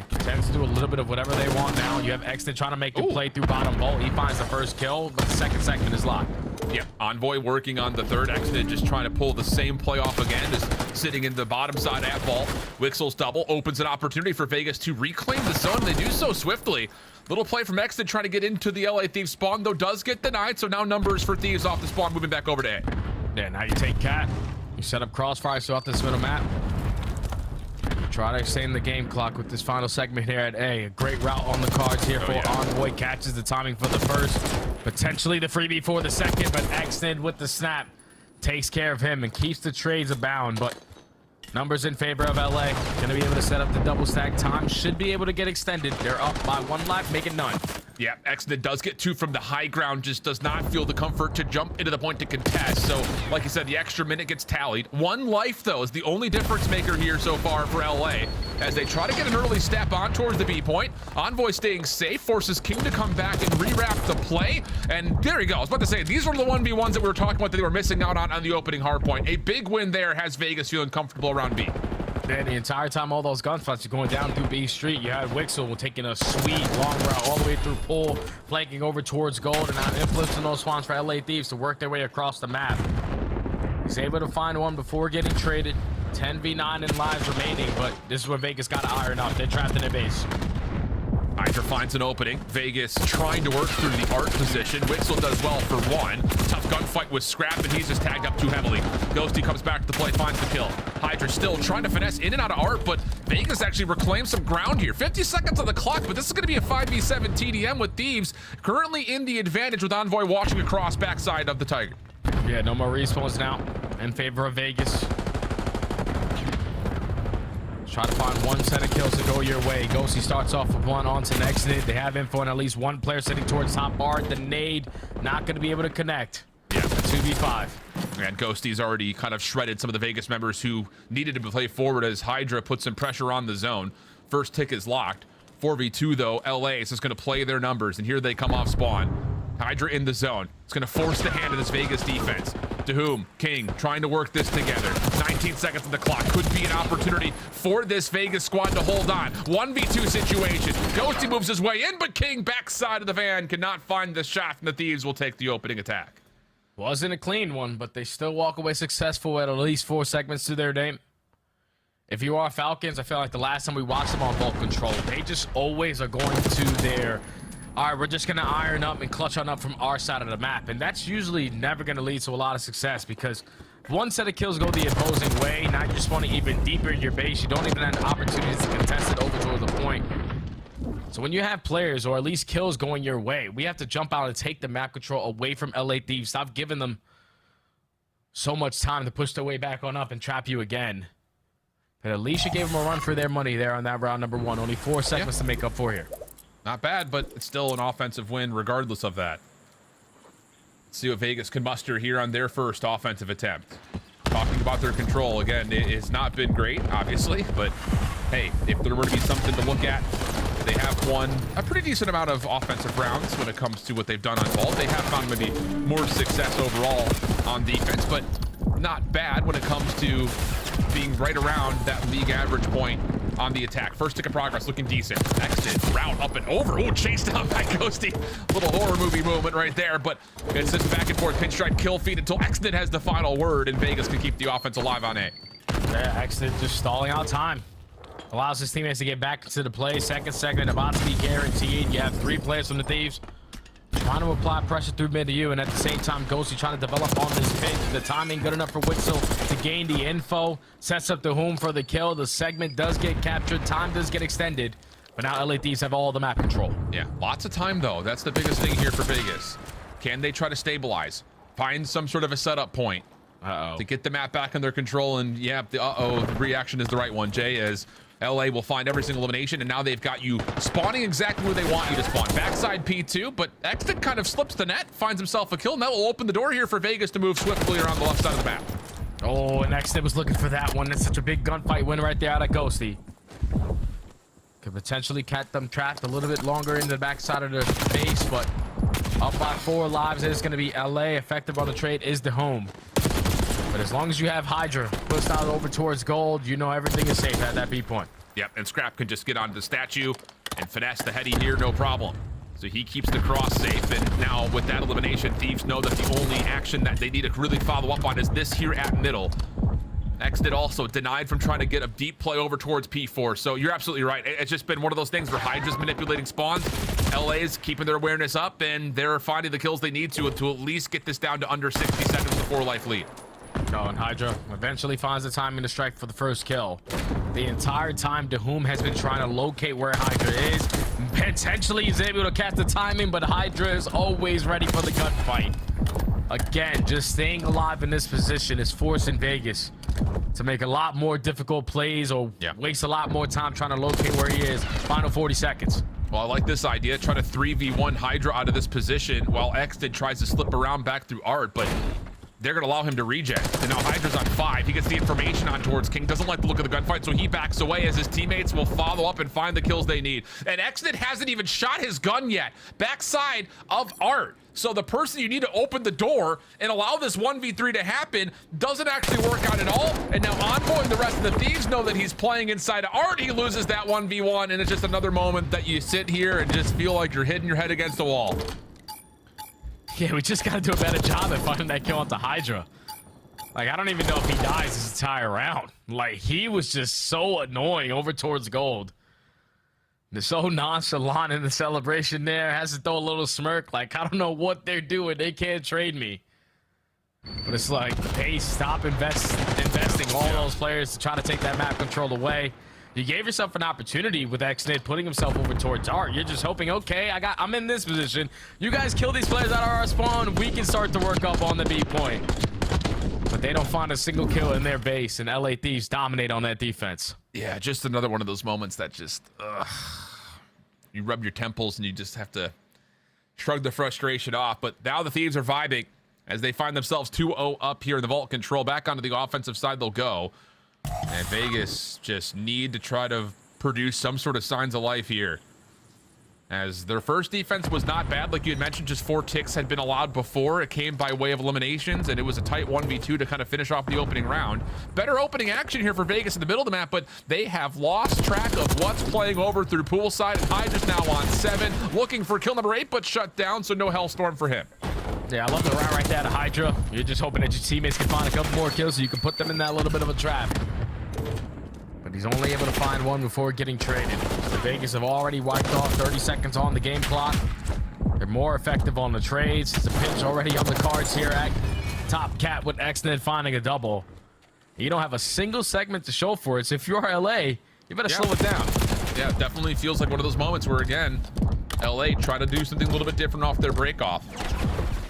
They tend to do a little bit of whatever they want now. You have Xnid trying to make the play through bottom vault. He finds the first kill, but the second segment is locked. Yeah, Envoy working on the third. Xnid just trying to pull the same play off again, just sitting in the bottom side at vault. Wixel's double opens an opportunity for Vegas to reclaim the zone. They do so swiftly. Little play from Xnid trying to get into the LA Thieves spawn, though does get denied. So now numbers for Thieves off the spawn, moving back over to A. Yeah, now you take Cat. You set up crossfires throughout this middle map. Try to extend the game clock with this final segment here at A. A great route on the cards here for Envoy. Catches the timing for the first. Potentially the freebie for the second, but Xnid with the snap takes care of him and keeps the trades abound. But numbers in favor of LA. Gonna be able to set up the double stack. Time should be able to get extended. They're up by 1 life, making none. Yeah, Xnid does get 2 from the high ground, just does not feel the comfort to jump into the point to contest. So, like you said, the extra minute gets tallied. 1 life, though, is the only difference maker here so far for LA, as they try to get an early step on towards the B point. Envoy staying safe, forces King to come back and rewrap the play. And there you go. I was about to say, these were the 1v1s that we were talking about that they were missing out on the opening hard point. A big win there has Vegas feeling comfortable around B. And the entire time all those gunfights are going down through B Street, you had Wixel taking a sweet long route all the way through Pole, flanking over towards Gold, and now influencing those spawns for LA Thieves to work their way across the map. He's able to find one before getting traded. 10v9 in lives remaining, but this is where Vegas got to iron up. They're trapped in their base. Hydra finds an opening. Vegas trying to work through the art position. Wixel does well for 1. Tough gunfight with Scrap, and he's just tagged up too heavily. Ghosty comes back to the play, finds the kill. Hydra still trying to finesse in and out of art, but Vegas actually reclaims some ground here. 50 seconds on the clock, but this is going to be a 5v7 TDM with Thieves currently in the advantage with Envoy watching across backside of the Tiger. Yeah, no more respawns now in favor of Vegas. Try to find 1 set of kills to go your way. Ghosty starts off with 1 onto next. They have info on at least 1 player sitting towards top bar. The nade not going to be able to connect. Yeah, 2v5. And Ghosty's already kind of shredded some of the Vegas members who needed to play forward as Hydra puts some pressure on the zone. First tick is locked. 4v2 though, LA is just going to play their numbers, and here they come off spawn. Hydra in the zone. It's going to force the hand of this Vegas defense. To whom? King trying to work this together. 19 seconds on the clock. Could be an opportunity for this Vegas squad to hold on. 1v2 situation. Ghosty moves his way in, but King backside of the van cannot find the shot, and the Thieves will take the opening attack. Wasn't a clean one, but they still walk away successful at least 4 segments to their name. If you are Falcons, I feel like the last time we watched them on vault control, they just always are going to their, all right, we're just going to iron up and clutch on up from our side of the map. And that's usually never going to lead to a lot of success, because 1 set of kills go the opposing way. Now you just want to even deeper in your base. You don't even have opportunities to contest it over towards the point. So when you have players, or at least kills going your way, we have to jump out and take the map control away from LA Thieves. Stop giving them so much time to push their way back on up and trap you again. But at least you gave them a run for their money there on that round number 1. Only 4 segments to make up for here. Not bad, but it's still an offensive win regardless of that. Let's see what Vegas can muster here on their first offensive attempt. Talking about their control, again, it has not been great, obviously, but hey, if there were to be something to look at, they have won a pretty decent amount of offensive rounds when it comes to what they've done on vault. They have found maybe more success overall on defense, but not bad when it comes to being right around that league average point on the attack. First tick of progress looking decent. Exit, route up and over. Oh, chased down by Ghosty. Little horror movie moment right there, but it's this back and forth pinstripe kill feed until Exit has the final word, and Vegas can keep the offense alive on A. Yeah, Exit just stalling out time. Allows his teammates to get back to the play. Second segment about to be guaranteed. You have 3 players from the Thieves trying to apply pressure through mid to you, and at the same time, Ghosty trying to develop on this pitch. The timing good enough for Witzel to gain the info. Sets up the Whom for the kill. The segment does get captured. Time does get extended. But now LA Thieves have all the map control. Yeah, lots of time, though. That's the biggest thing here for Vegas. Can they try to stabilize? Find some sort of a setup point to get the map back in their control? And, yeah, the reaction is the right one, Jay, as LA will find every single elimination, and now they've got you spawning exactly where they want you to spawn. Backside P2, but Exit kind of slips the net, finds himself a kill, and that will open the door here for Vegas to move swiftly around the left side of the map. Oh, and Exit was looking for that one. That's such a big gunfight win right there out of Ghosty. Could potentially catch them trapped a little bit longer into the backside of the base, but up by 4 lives. It's going to be LA. Effective on the trade is the Home. But as long as you have Hydra pushed out over towards gold, you know everything is safe at that B point. Yep, and Scrap can just get onto the statue and finesse the heady here, no problem. So he keeps the cross safe, and now with that elimination, Thieves know that the only action that they need to really follow up on is this here at middle. Exit also denied from trying to get a deep play over towards P4. So you're absolutely right. It's just been one of those things where Hydra's manipulating spawns. LA's keeping their awareness up, and they're finding the kills they need to at least get this down to under 60 seconds with a 4-life lead. Oh, and Hydra eventually finds the timing to strike for the first kill. The entire time, Dahum has been trying to locate where Hydra is. Potentially he's able to catch the timing, but Hydra is always ready for the gunfight. Again, just staying alive in this position is forcing Vegas to make a lot more difficult plays or waste a lot more time trying to locate where he is. Final 40 seconds. Well, I like this idea. Try to 3v1 Hydra out of this position while Exton tries to slip around back through Art, but they're going to allow him to regen. And now Hydra's on 5. He gets the information on towards King. Doesn't like the look of the gunfight, so he backs away as his teammates will follow up and find the kills they need. And Exton hasn't even shot his gun yet. Backside of Art. So the person you need to open the door and allow this 1v3 to happen doesn't actually work out at all. And now Envoy and the rest of the Thieves know that he's playing inside of Art. He loses that 1v1, and it's just another moment that you sit here and just feel like you're hitting your head against the wall. Yeah, we just got to do a better job at finding that kill onto Hydra. Like, I don't even know if he dies this entire round. Like, he was just so annoying over towards gold. They're so nonchalant in the celebration there. Has to throw a little smirk. Like, I don't know what they're doing. They can't trade me. But it's like, hey, stop investing all those players to try to take that map control away. You gave yourself an opportunity with Xnid putting himself over towards Art. You're just hoping, okay, I'm in this position. You guys kill these players out of our spawn. We can start to work up on the B point. But they don't find a single kill in their base, and LA Thieves dominate on that defense. Yeah, just another one of those moments that just, you rub your temples and you just have to shrug the frustration off. But now the Thieves are vibing as they find themselves 2-0 up here in the vault control. Back onto the offensive side they'll go. And Vegas just need to try to produce some sort of signs of life here. As their first defense was not bad, like you had mentioned, just 4 ticks had been allowed before. It came by way of eliminations, and it was a tight 1v2 to kind of finish off the opening round. Better opening action here for Vegas in the middle of the map, but they have lost track of what's playing over through poolside. And Hydra's now on 7, looking for kill number 8, but shut down, so no Hellstorm for him. Yeah, I love the round right there to Hydra. You're just hoping that your teammates can find a couple more kills so you can put them in that little bit of a trap. But he's only able to find one before getting traded. The Vegas have already wiped off 30 seconds on the game clock. They're more effective on the trades. The pinch already on the cards here at Top Cat with Xnid finding a double. You don't have a single segment to show for it, so if you're LA, you better slow it down. Yeah, it definitely feels like one of those moments where, again, LA try to do something a little bit different off their break off.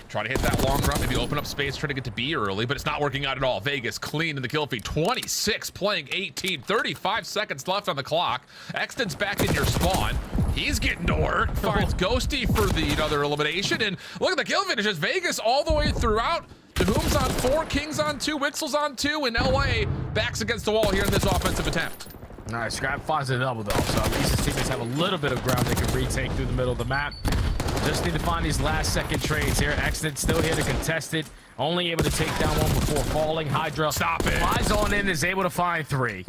Try to hit that long run, maybe open up space, try to get to B early, but it's not working out at all. Vegas clean in the kill feed. 26 playing 18, 35 seconds left on the clock. Exton's back in your spawn. He's getting to work. Finds Ghosty for the another elimination. And look at the kill feed. It's just Vegas all the way throughout. Dahum's on 4, King's on 2, Witzel's on 2, and LA backs against the wall here in this offensive attempt. All right, Scrap finds a double though, so at least his teammates have a little bit of ground they can retake through the middle of the map. Just need to find these last second trades here. Xnid still here to contest it. Only able to take down one before falling. Hydra stop it. Flies on in, is able to find 3.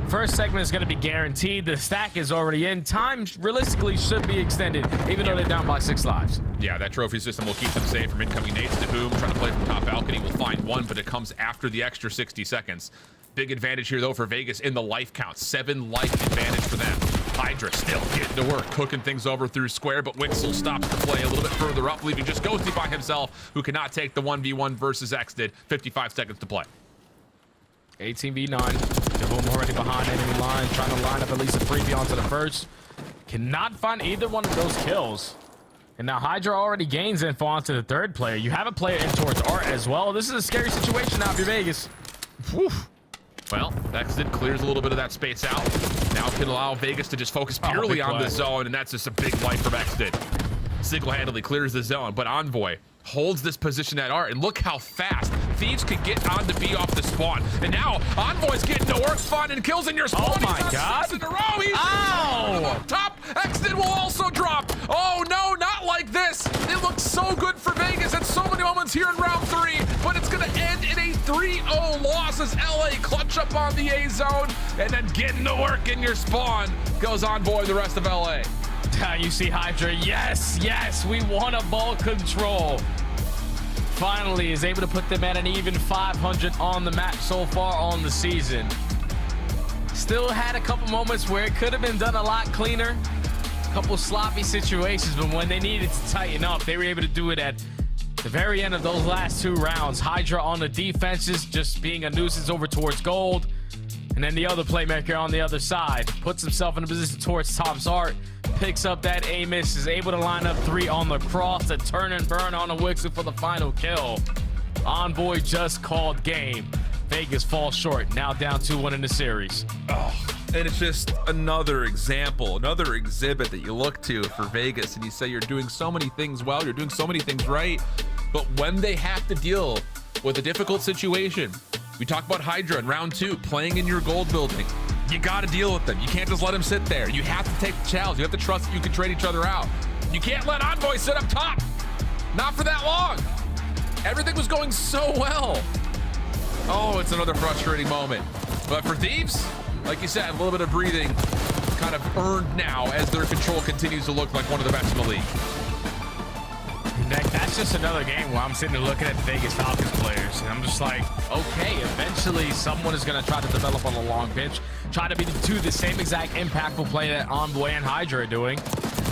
First segment is going to be guaranteed. The stack is already in. Time realistically should be extended, even though they're down by 6 lives. Yeah, that trophy system will keep them safe from incoming nades. To whom trying to play from top balcony will find one, but it comes after the extra 60 seconds. Big advantage here, though, for Vegas in the life count. 7 life advantage for them. Hydra still getting to work, cooking things over through square, but Wixel stops the play a little bit further up, leaving just Ghosty by himself, who cannot take the 1v1 versus X did. 55 seconds to play. 18v9. Boom already behind enemy line, trying to line up at least a freebie onto the first. Cannot find either one of those kills. And now Hydra already gains info onto the third player. You have a player in towards Art as well. This is a scary situation now if you're Vegas. Whew. Well, Exit clears a little bit of that space out. Now can allow Vegas to just focus purely on the zone, and that's just a big life from Exit. Single-handedly clears the zone, but Envoy holds this position at Art, and look how fast Thieves could get on to B off the spawn. And now Envoy's getting to work, finding kills in your spawn. Oh my God. 6 in a row. He's up top. Exit will also drop. Oh no, not like this. It looks so good for Vegas at so many moments here in round 3, but it's gonna end in a 3-0 loss as LA clutch up on the A zone, and then getting to work in your spawn goes Envoy the rest of LA. You see Hydra, yes, we want a ball control. Finally is able to put them at an even 500 on the map so far on the season. Still had a couple moments where it could have been done a lot cleaner. A couple sloppy situations, but when they needed to tighten up, they were able to do it at the very end of those last 2 rounds. Hydra on the defenses, just being a nuisance over towards gold. And then the other playmaker on the other side puts himself in a position towards Tom's Art, picks up that A-miss, is able to line up 3 on the cross, a turn and burn on a Wixel for the final kill. Envoy just called game. Vegas falls short, now down 2-1 in the series. Oh, and it's just another example, another exhibit that you look to for Vegas, and you say you're doing so many things well, you're doing so many things right, but when they have to deal with a difficult situation, we talked about Hydra in round 2, playing in your gold building. You got to deal with them. You can't just let them sit there. You have to take the challenge. You have to trust that you can trade each other out. You can't let Envoy sit up top. Not for that long. Everything was going so well. Oh, it's another frustrating moment. But for Thieves, like you said, a little bit of breathing kind of earned now as their control continues to look like one of the best in the league. That's just another game where I'm sitting there looking at the Vegas Falcons players, and I'm just like, okay, eventually someone is going to try to develop on the long bench, try to do the same exact impactful play that Envoy and Hydra are doing.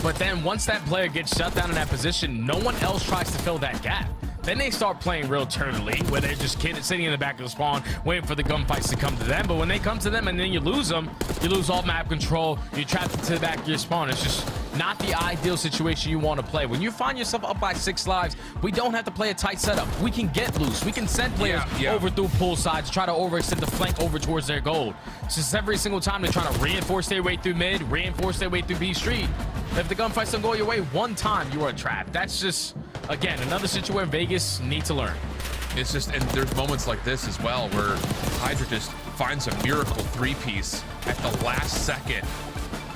But then once that player gets shut down in that position, no one else tries to fill that gap. Then they start playing real eternally, where they're just sitting in the back of the spawn, waiting for the gunfights to come to them. But when they come to them and then you lose them, you lose all map control, you're trapped into the back of your spawn. It's just not the ideal situation you want to play. When you find yourself up by 6 lives, we don't have to play a tight setup. We can get loose. We can send players over through pool sides, try to overextend the flank over towards their gold. It's just every single time they're trying to reinforce their way through mid, reinforce their way through B Street. If the gunfights don't go your way one time, you are trapped. That's just, again, another situation where Vegas need to learn. It's just, and there's moments like this as well where Hydra just finds a miracle 3-piece at the last second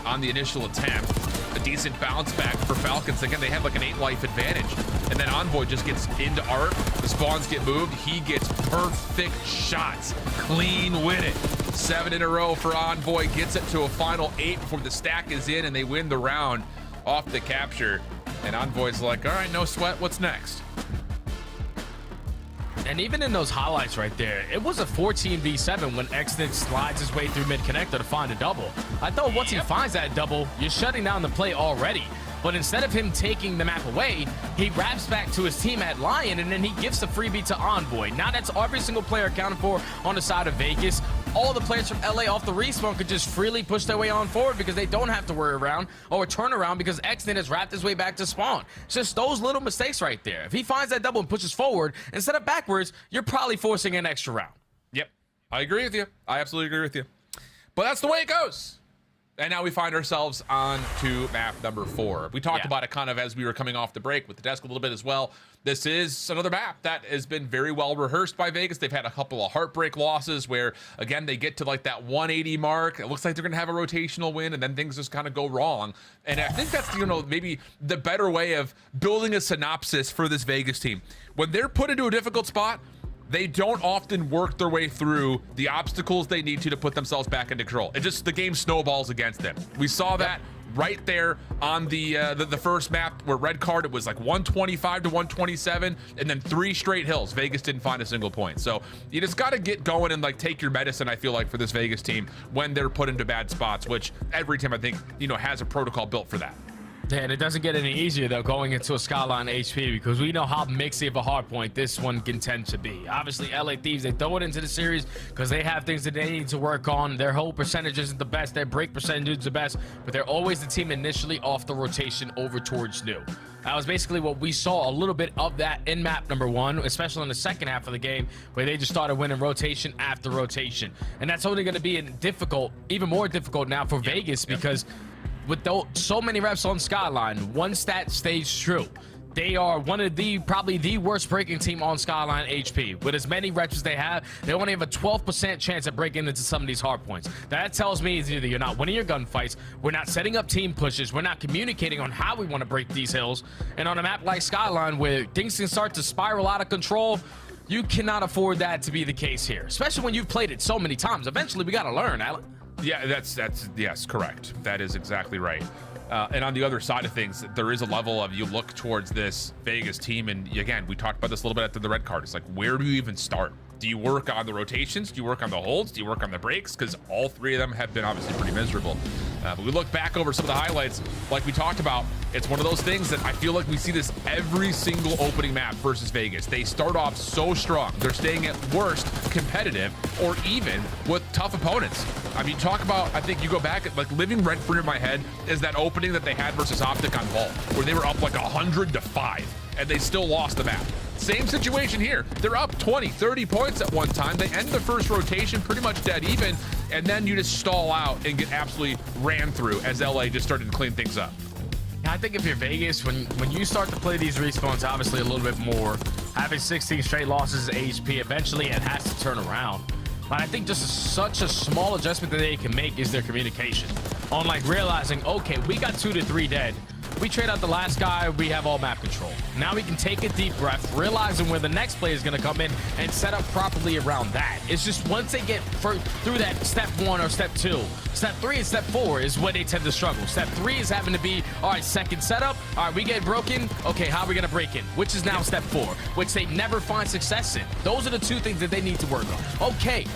on the initial attempt. A decent bounce back for Falcons. Again, they have like an 8-life advantage. And then Envoy just gets into Art. The spawns get moved. He gets perfect shots. Clean with it. 7 in a row for Envoy. Gets it to a final 8 before the stack is in and they win the round off the capture. And Envoy's like, all right, no sweat. What's next? And even in those highlights right there, it was a 14v7 when Exnix slides his way through mid-connector to find a double. I thought once he finds that double, you're shutting down the play already. But instead of him taking the map away, he wraps back to his team at Lion, and then he gives the freebie to Envoy. Now that's every single player accounted for on the side of Vegas. All the players from LA off the respawn could just freely push their way on forward because they don't have to worry around or turn around because Exnit has wrapped his way back to spawn. It's just those little mistakes right there. If he finds that double and pushes forward instead of backwards, you're probably forcing an extra round. Yep, I agree with you. I absolutely agree with you. But that's the way it goes. And now we find ourselves on to map number 4. We talked about it kind of as we were coming off the break with the desk a little bit as well. This is another map that has been very well rehearsed by Vegas. They've had a couple of heartbreak losses where, again, they get to like that 180 mark. It looks like they're going to have a rotational win, and then things just kind of go wrong. And I think that's, you know, maybe the better way of building a synopsis for this Vegas team. When they're put into a difficult spot, they don't often work their way through the obstacles they need to put themselves back into control. It just, the game snowballs against them. We saw that right there on the first map where red card, it was like 125 to 127, and then 3 straight hills. Vegas didn't find a single point. So you just got to get going and like take your medicine, I feel like, for this Vegas team when they're put into bad spots, which every team I think, you know, has a protocol built for that. And it doesn't get any easier though going into a Skyline HP, because we know how mixy of a hard point this one can tend to be. Obviously LA Thieves, they throw it into the series because they have things that they need to work on. Their whole percentage isn't the best, their break percentage is the best, but they're always the team initially off the rotation over towards new. That was basically what we saw, a little bit of that in map number 1, especially in the second half of the game, where they just started winning rotation after rotation. And that's only going to be difficult, even more difficult now for Vegas, because with so many reps on Skyline, one stat stays true. They are one of probably the worst breaking team on Skyline HP. With as many reps as they only have a 12% chance at breaking into some of these hard points. That tells me is either you're not winning your gunfights, we're not setting up team pushes, we're not communicating on how we want to break these hills. And on a map like Skyline, where things can start to spiral out of control, you cannot afford that to be the case here, especially when you've played it so many times. Eventually, we got to learn, Alan. Yeah, that's yes, correct. That is exactly right. And on the other side of things, there is a level of, you look towards this Vegas team, and again, we talked about this a little bit after the red card. It's like, where do you even start? Do you work on the rotations? Do you work on the holds? Do you work on the breaks? Because all 3 of them have been obviously pretty miserable. But we look back over some of the highlights, like we talked about, it's one of those things that I feel like we see this every single opening map versus Vegas. They start off so strong. They're staying at worst competitive or even with tough opponents. I mean, talk about, I think you go back, like living rent free in my head is that opening that they had versus Optic on Vault, where they were up like 100-5 and they still lost the map. Same situation here. They're up 20, 30 points at one time. They end the first rotation pretty much dead even, and then you just stall out and get absolutely ran through as LA just started to clean things up. I think if you're Vegas, when you start to play these respawns obviously a little bit more, having 16 straight losses of HP, eventually it has to turn around. But I think just such a small adjustment that they can make is their communication. On like realizing, okay, we got 2 to 3 dead. We trade out the last guy, we have all map control. Now we can take a deep breath, realizing where the next play is going to come in and set up properly around that. It's just once they get through that step 1 or step 2, step 3 and step 4 is when they tend to struggle. Step 3 is having to be, all right, second setup. All right, we get broken. Okay, how are we going to break in? Which is now step 4, which they never find success in. Those are the 2 things that they need to work on. Okay,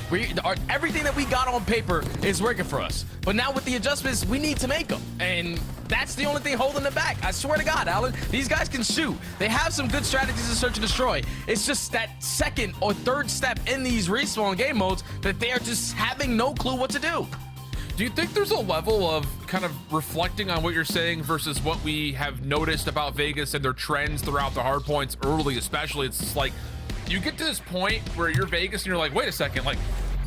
everything that we got on paper is working for us. But now with the adjustments, we need to make them. And that's the only thing holding them back. I swear to God, Alan, these guys can shoot. They have some good strategies to search and destroy. It's just that second or third step in these respawn game modes that they are just having no clue what to do. Do you think there's a level of kind of reflecting on what you're saying versus what we have noticed about Vegas and their trends throughout the hard points early, especially? It's just like, you get to this point where you're Vegas and you're like, wait a second, like,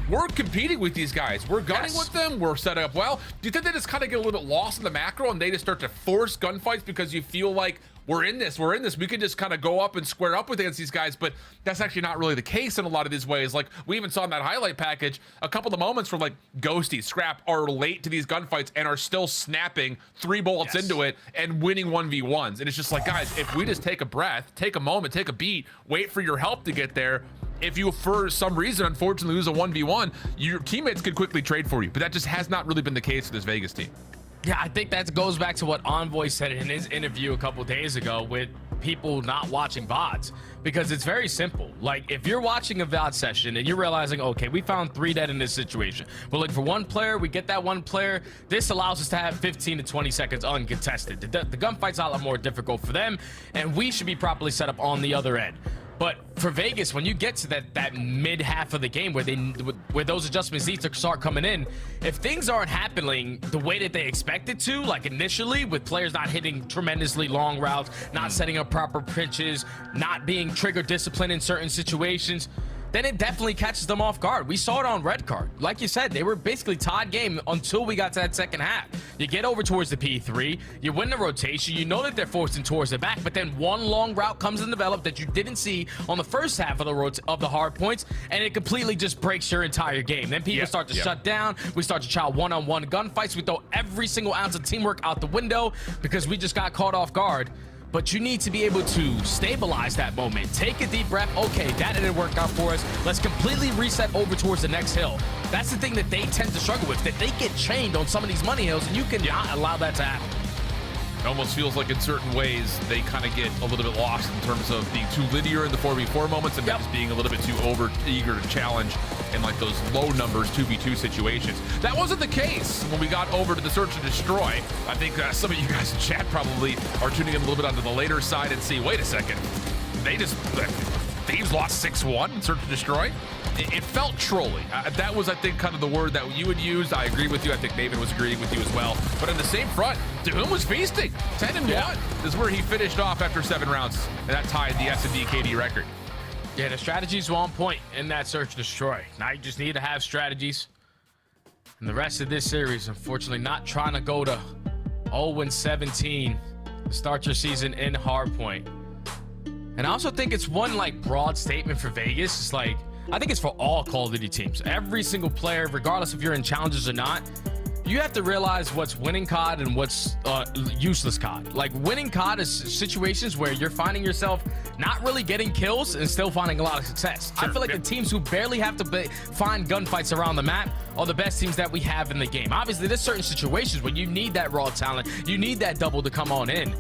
we're competing with these guys. We're gunning with them. We're set up well. Do you think they just kind of get a little bit lost in the macro and they just start to force gunfights because you feel like we're in this, we can just kind of go up and square up with against these guys? But that's actually not really the case in a lot of these ways. Like we even saw in that highlight package, a couple of the moments where like Ghosty, Scrap are late to these gunfights and are still snapping 3 bullets into it and winning 1v1s. And it's just like, guys, if we just take a breath, take a moment, take a beat, wait for your help to get there. If you, for some reason, unfortunately lose a 1v1, your teammates could quickly trade for you. But that just has not really been the case for this Vegas team. Yeah, I think that goes back to what Envoy said in his interview a couple days ago with people not watching VODs. Because it's very simple. Like, if you're watching a VOD session and you're realizing, okay, we found 3 dead in this situation. We're looking for 1 player, we get that 1 player. This allows us to have 15 to 20 seconds uncontested. The gunfight's a lot more difficult for them, and we should be properly set up on the other end. But for Vegas, when you get to that mid half of the game where those adjustments need to start coming in, if things aren't happening the way that they expect it to, like initially with players not hitting tremendously long routes, not setting up proper pitches, not being trigger disciplined in certain situations, then it definitely catches them off guard. We saw it on red card. Like you said, they were basically tied game until we got to that second half. You get over towards the P3, you win the rotation, you know that they're forcing towards the back, but then one long route comes and develop that you didn't see on the first half of the hard points, and it completely just breaks your entire game. Then people start to shut down. We start to try one-on-one gunfights. We throw every single ounce of teamwork out the window because we just got caught off guard. but you need to be able to stabilize that moment. Take a deep breath. Okay, that didn't work out for us. Let's completely reset over towards the next hill. That's the thing that they tend to struggle with, that they get chained on some of these money hills, and you cannot allow that to happen. It almost feels like in certain ways they kind of get a little bit lost in terms of being too linear in the 4v4 moments and then just being a little bit too over eager to challenge in like those low numbers 2v2 situations. That wasn't the case when we got over to the search and destroy. I think some of you guys in chat probably are tuning in a little bit onto the later side and see, wait a second, Thieves lost 6-1 in search and destroy. It felt trolly. That was, I think, kind of the word that you would use. I agree with you. I think David was agreeing with you as well. But on the same front, Doom was feasting. 10-1 is where he finished off after 7 rounds, and that tied the S&D KD record. Yeah, the strategies were on point in that search and destroy. Now you just need to have strategies. And the rest of this series, unfortunately, not trying to go to 0-17 to start your season in hardpoint. And I also think it's one like broad statement for Vegas. It's like, I think it's for all Call of Duty teams. Every single player, regardless if you're in challenges or not, you have to realize what's winning COD and what's useless COD. Like winning COD is situations where you're finding yourself not really getting kills and still finding a lot of success. Sure. I feel like the teams who barely have to find gunfights around the map are the best teams that we have in the game. Obviously, there's certain situations where you need that raw talent. You need that double to come on in.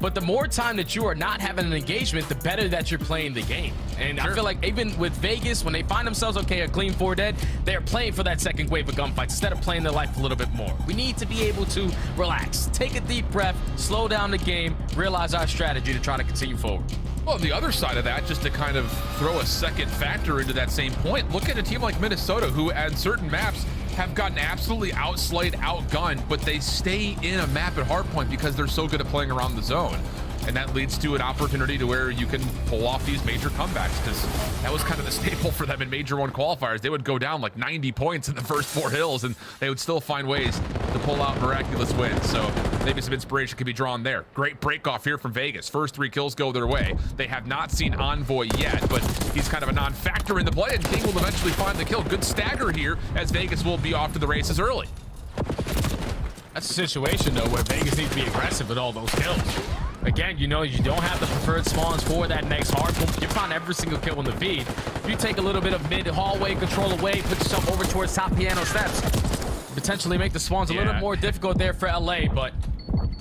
But the more time that you are not having an engagement, the better that you're playing the game. And I feel like even with Vegas, when they find themselves, okay, a clean 4 dead, they're playing for that second wave of gunfights instead of playing their life a little bit more. We need to be able to relax, take a deep breath, slow down the game, realize our strategy to try to continue forward. Well, the other side of that, just to kind of throw a second factor into that same point, look at a team like Minnesota, who at certain maps have gotten absolutely outslayed, outgunned, but they stay in a map at hardpoint because they're so good at playing around the zone. And that leads to an opportunity to where you can pull off these major comebacks, because that was kind of the staple for them in Major 1 qualifiers. They would go down like 90 points in the first 4 hills, and they would still find ways to pull out miraculous wins. So maybe some inspiration can be drawn there. Great break off here from Vegas. First 3 kills go their way. They have not seen Envoy yet, but he's kind of a non-factor in the play, and King will eventually find the kill. Good stagger here, as Vegas will be off to the races early. That's a situation, though, where Vegas needs to be aggressive with all those kills. Again, you know, you don't have the preferred spawns for that next hardpoint. You find every single kill in the feed. If you take a little bit of mid-hallway control away, put yourself over towards top piano steps, potentially make the spawns a little bit more difficult there for LA, but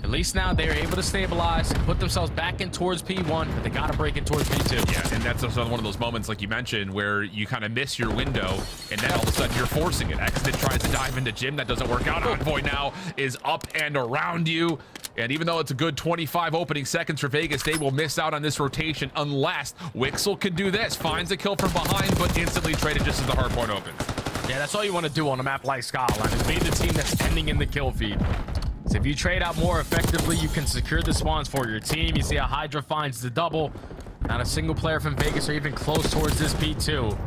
at least now they're able to stabilize, put themselves back in towards P1, but they got to break in towards P2. Yeah, and that's also one of those moments, like you mentioned, where you kind of miss your window, and then all of a sudden you're forcing it. Exit tries to dive into Jim. That doesn't work out. Envoy now is up and around you. And even though it's a good 25 opening seconds for Vegas, they will miss out on this rotation unless Wixel can do this. Finds a kill from behind, but instantly traded just as the hardpoint opens. Yeah, that's all you want to do on a map like Skyline, is be the team that's ending in the kill feed. So if you trade out more effectively, you can secure the spawns for your team. You see how Hydra finds the double. Not a single player from Vegas or even close towards this P2.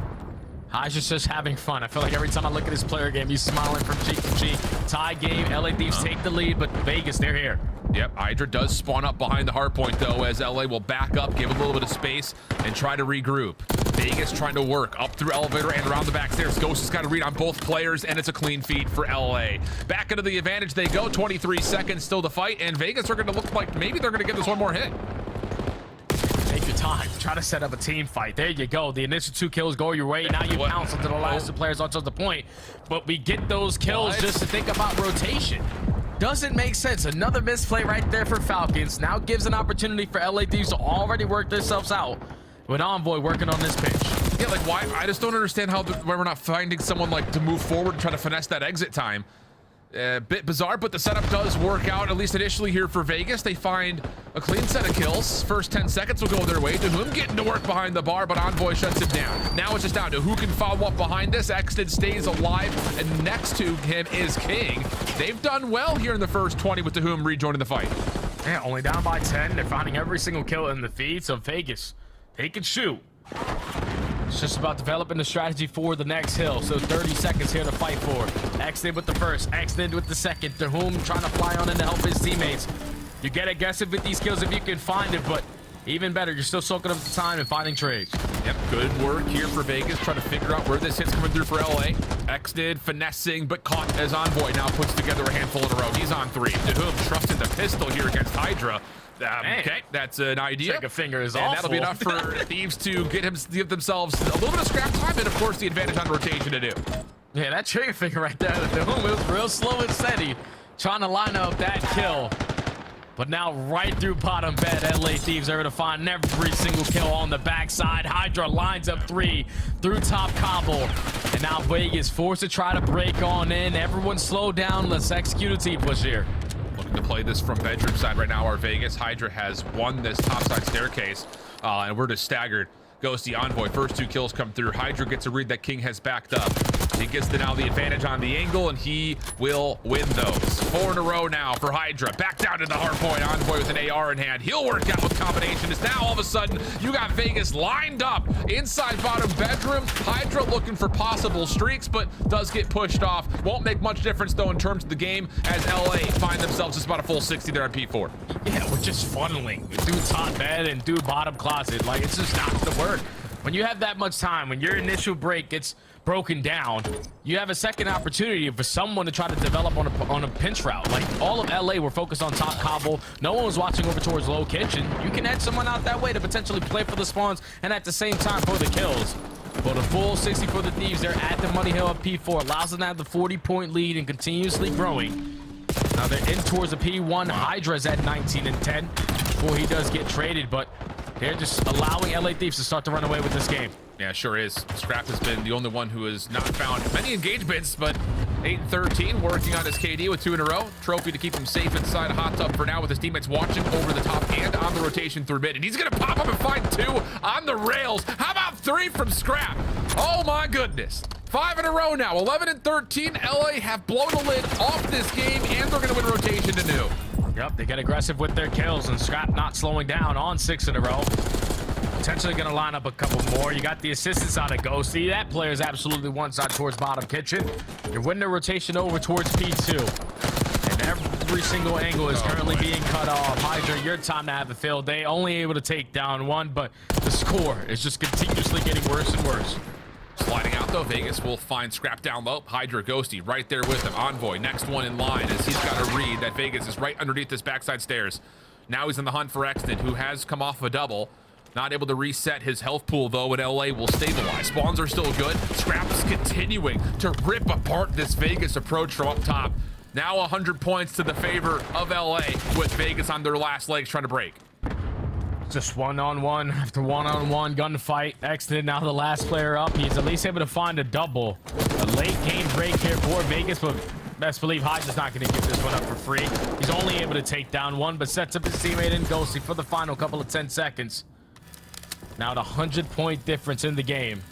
Hydra's just having fun. I feel like every time I look at his player game, he's smiling from cheek to cheek. Tie game, LA Thieves take the lead, but Vegas, they're here. Yep, Hydra does spawn up behind the hardpoint, though, as LA will back up, give it a little bit of space, and try to regroup. Vegas trying to work up through elevator and around the back stairs. Ghost has got a read on both players, and it's a clean feed for LA. Back into the advantage they go. 23 seconds still to fight, and Vegas are going to look like maybe they're going to get this one more hit. Take your time. Try to set up a team fight. There you go. The initial 2 kills go your way. Now you pounce onto the last 2 players onto the point. But we get those kills just to think about rotation. Doesn't make sense. Another misplay right there for Falcons. Now gives an opportunity for LA Thieves to already work themselves out with Envoy working on this pitch. Yeah, like why? I just don't understand why we're not finding someone like to move forward and try to finesse that exit time. Bit bizarre, but the setup does work out, at least initially here for Vegas. They find a clean set of kills. First 10 seconds will go their way. Doom getting to work behind the bar, but Envoy shuts him down. Now it's just down to who can follow up behind this. Exton stays alive, and next to him is King. They've done well here in the first 20 with Doom rejoining the fight. Yeah, only down by 10. They're finding every single kill in the feed, so Vegas, they can shoot. It's just about developing the strategy for the next hill. So 30 seconds here to fight for. Extend with the first, extend with the second. Doom trying to fly on in to help his teammates. You get aggressive with these kills if you can find it, but even better. You're still soaking up the time and finding trades. Yep, good work here for Vegas, trying to figure out where this hit's coming through for LA. Exted, finessing, but caught as Envoy now puts together a handful in a row. He's on 3. DeHoom trusting the pistol here against Hydra. Okay, that's an idea. Take a finger is and awful. that'll be enough for Thieves to give themselves a little bit of scrap time, and of course the advantage on rotation to do. Yeah, that trigger finger right there, DeHoom, it was real slow and steady, trying to line up that kill. But now right through bottom bed, LA Thieves are going to find every single kill on the backside. Hydra lines up 3 through top cobble. And now Vegas forced to try to break on in. Everyone slow down. Let's execute a T-push here. Looking to play this from bedroom side right now. Our Vegas Hydra has won this topside staircase, and we're just staggered. Goes the Envoy. First 2 kills come through. Hydra gets a read that King has backed up. He gets now the advantage on the angle, and he will win those. 4 in a row now for Hydra. Back down to the hard point. Envoy with an AR in hand. He'll work out with combination. It's now all of a sudden you got Vegas lined up inside bottom bedroom. Hydra looking for possible streaks, but does get pushed off. Won't make much difference though in terms of the game, as LA find themselves just about a full 60 there on P4. Yeah, we're just funneling. Dude top bed and dude bottom closet. Like, it's just not gonna work. When you have that much time, when your initial break gets broken down, you have a second opportunity for someone to try to develop on a pinch route. Like, all of LA were focused on top cobble. No one was watching over towards low kitchen. You can head someone out that way to potentially play for the spawns and at the same time for the kills. But a full 60 for the Thieves. They're at the money hill of P4. Allows them to have the 40-point lead and continuously growing. Now they're in towards the P1. Hydra's at 19 and 10 before he does get traded, but they're just allowing LA Thieves to start to run away with this game. Yeah, sure is. Scrap has been the only one who has not found many engagements, but 8 and 13, working on his KD with 2 in a row. Trophy to keep him safe inside a hot tub for now, with his teammates watching over the top and on the rotation through mid. And he's going to pop up and find 2 on the rails. How about 3 from Scrap? Oh my goodness. 5 in a row now. 11 and 13. LA have blown the lid off this game, and they're going to win rotation to new. Yep, they get aggressive with their kills, and Scrap not slowing down on 6 in a row. Potentially going to line up a couple more. You got the assistance on a Ghosty. That player is absolutely one side towards bottom kitchen. You're winning the rotation over towards P2. And every single angle is currently being cut off. Hydra, your time to have a field day. Only able to take down 1, but the score is just continuously getting worse and worse. Sliding out though, Vegas will find Scrap down low. Hydra Ghosty right there with him. Envoy, next one in line, as he's got a read that Vegas is right underneath this backside stairs. Now he's on the hunt for Exton, who has come off a double. Not able to reset his health pool though, and LA will stabilize. Spawns are still good. Scrap is continuing to rip apart this Vegas approach from up top. Now 100 points to the favor of LA, with Vegas on their last legs trying to break. Just one-on-one after one-on-one gunfight. Exton now the last player up. He's at least able to find a double. A late game break here for Vegas, but best believe Hydra's not going to give this one up for free. He's only able to take down 1, but sets up his teammate in Ghosty for the final couple of 10 seconds. Now the 100-point difference in the game.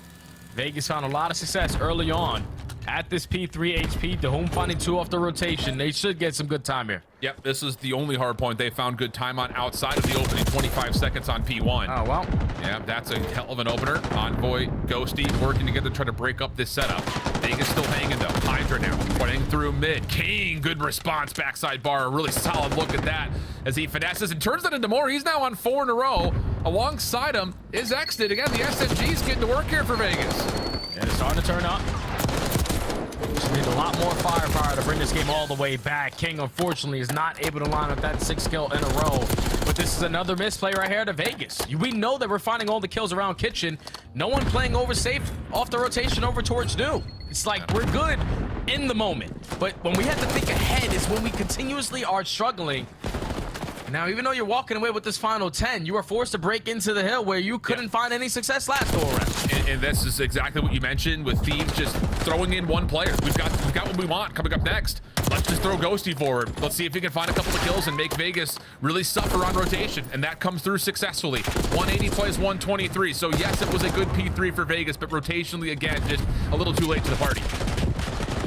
Vegas found a lot of success early on at this P3 HP. DeHoom finding 2 off the rotation. They should get some good time here. Yep, this is the only hard point they found good time on outside of the opening 25 seconds on P1. Oh, well. Yeah, that's a hell of an opener. Envoy, Ghosty working together to try to break up this setup. Vegas still hanging though. Hydra now putting through mid. King, good response. Backside bar, a really solid look at that as he finesses and turns that into more. He's now on 4 in a row. Alongside him is Exton. Again, the SMG's getting to work here for Vegas. And it's starting to turn up. Just need a lot more firepower to bring this game all the way back. King, unfortunately, is not able to line up that 6 kill in a row. But this is another misplay right here to Vegas. We know that we're finding all the kills around kitchen. No one playing over safe off the rotation over towards new. It's like we're good in the moment. But when we have to think ahead is when we continuously are struggling. Now, even though you're walking away with this final 10, you are forced to break into the hill where you couldn't find any success last go around. And this is exactly what you mentioned with Thieves just throwing in 1 player. We've got what we want coming up next. Let's just throw Ghosty forward. Let's see if we can find a couple of kills and make Vegas really suffer on rotation. And that comes through successfully. 180 plays 123. So yes, it was a good P3 for Vegas, but rotationally, again, just a little too late to the party.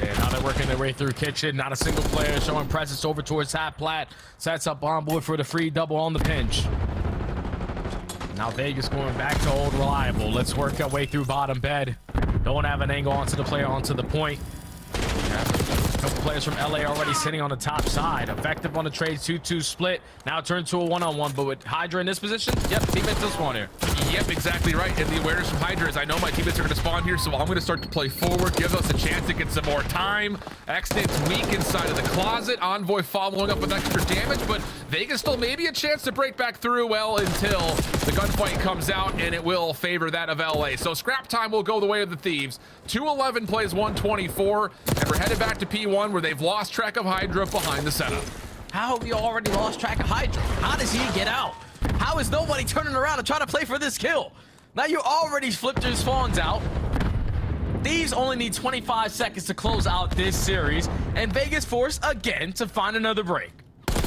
And now they're working their way through kitchen. Not a single player showing presence over towards half plat. Sets up Envoy for the free double on the pinch. Now Vegas going back to old reliable. Let's work our way through bottom bed. Don't have an angle onto the player onto the point. Couple players from LA already sitting on the top side. Effective on the trade, 2-2 split. Now turned to a 1-on-1, but with Hydra in this position, yep, teammates will spawn here. Yep, exactly right. And the awareness from Hydra is I know my teammates are going to spawn here, so I'm going to start to play forward, give us a chance to get some more time. X-Nit's weak inside of the closet. Envoy following up with extra damage, but Vegas still maybe a chance to break back through, well, until the gunfight comes out, and it will favor that of LA. So scrap time will go the way of the Thieves. 211 plays 124, and we're headed back to P1 where they've lost track of Hydra behind the setup. How have you already lost track of Hydra? How does he get out? How is nobody turning around and trying to play for this kill? Now you already flipped your spawns out. Thieves only need 25 seconds to close out this series, and Vegas forced again to find another break.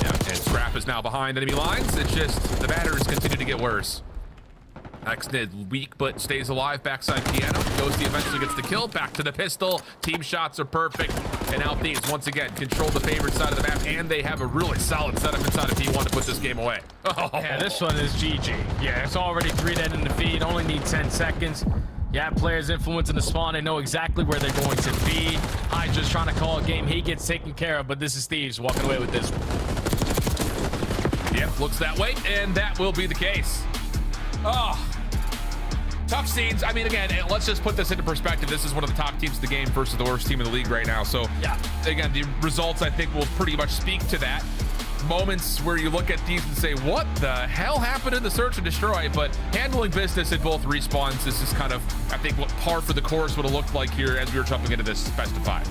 Yeah, and Scrap is now behind enemy lines. It's just the batters continue to get worse. X-Nit weak, but stays alive. Backside piano. Ghosty eventually gets the kill. Back to the pistol. Team shots are perfect. And now Thieves, once again, control the favorite side of the map, and they have a really solid setup inside of P1 to put this game away. Oh. Yeah, this one is GG. Yeah, it's already 3 dead in the feed. Only need 10 seconds. Yeah, players influencing the spawn. They know exactly where they're going to be. Hydra's trying to call a game. He gets taken care of, but this is Thieves walking away with this one. Yep, looks that way, and that will be the case. Oh. Tough scenes. I mean, again, let's just put this into perspective. This is one of the top teams of the game versus the worst team in the league right now. So, yeah, again, the results, I think, will pretty much speak to that. Moments where you look at these and say, what the hell happened in the search and destroy? But handling business in both respawns, this is kind of, I think, what par for the course would have looked like here as we were jumping into this best of 5.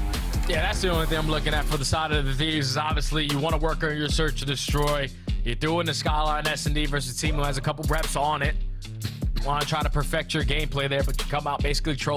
Yeah, that's the only thing I'm looking at for the side of the Thieves is obviously you want to work on your search to destroy. You're doing the Skyline S&D versus a team who has a couple reps on it. You want to try to perfect your gameplay there, but you come out basically troll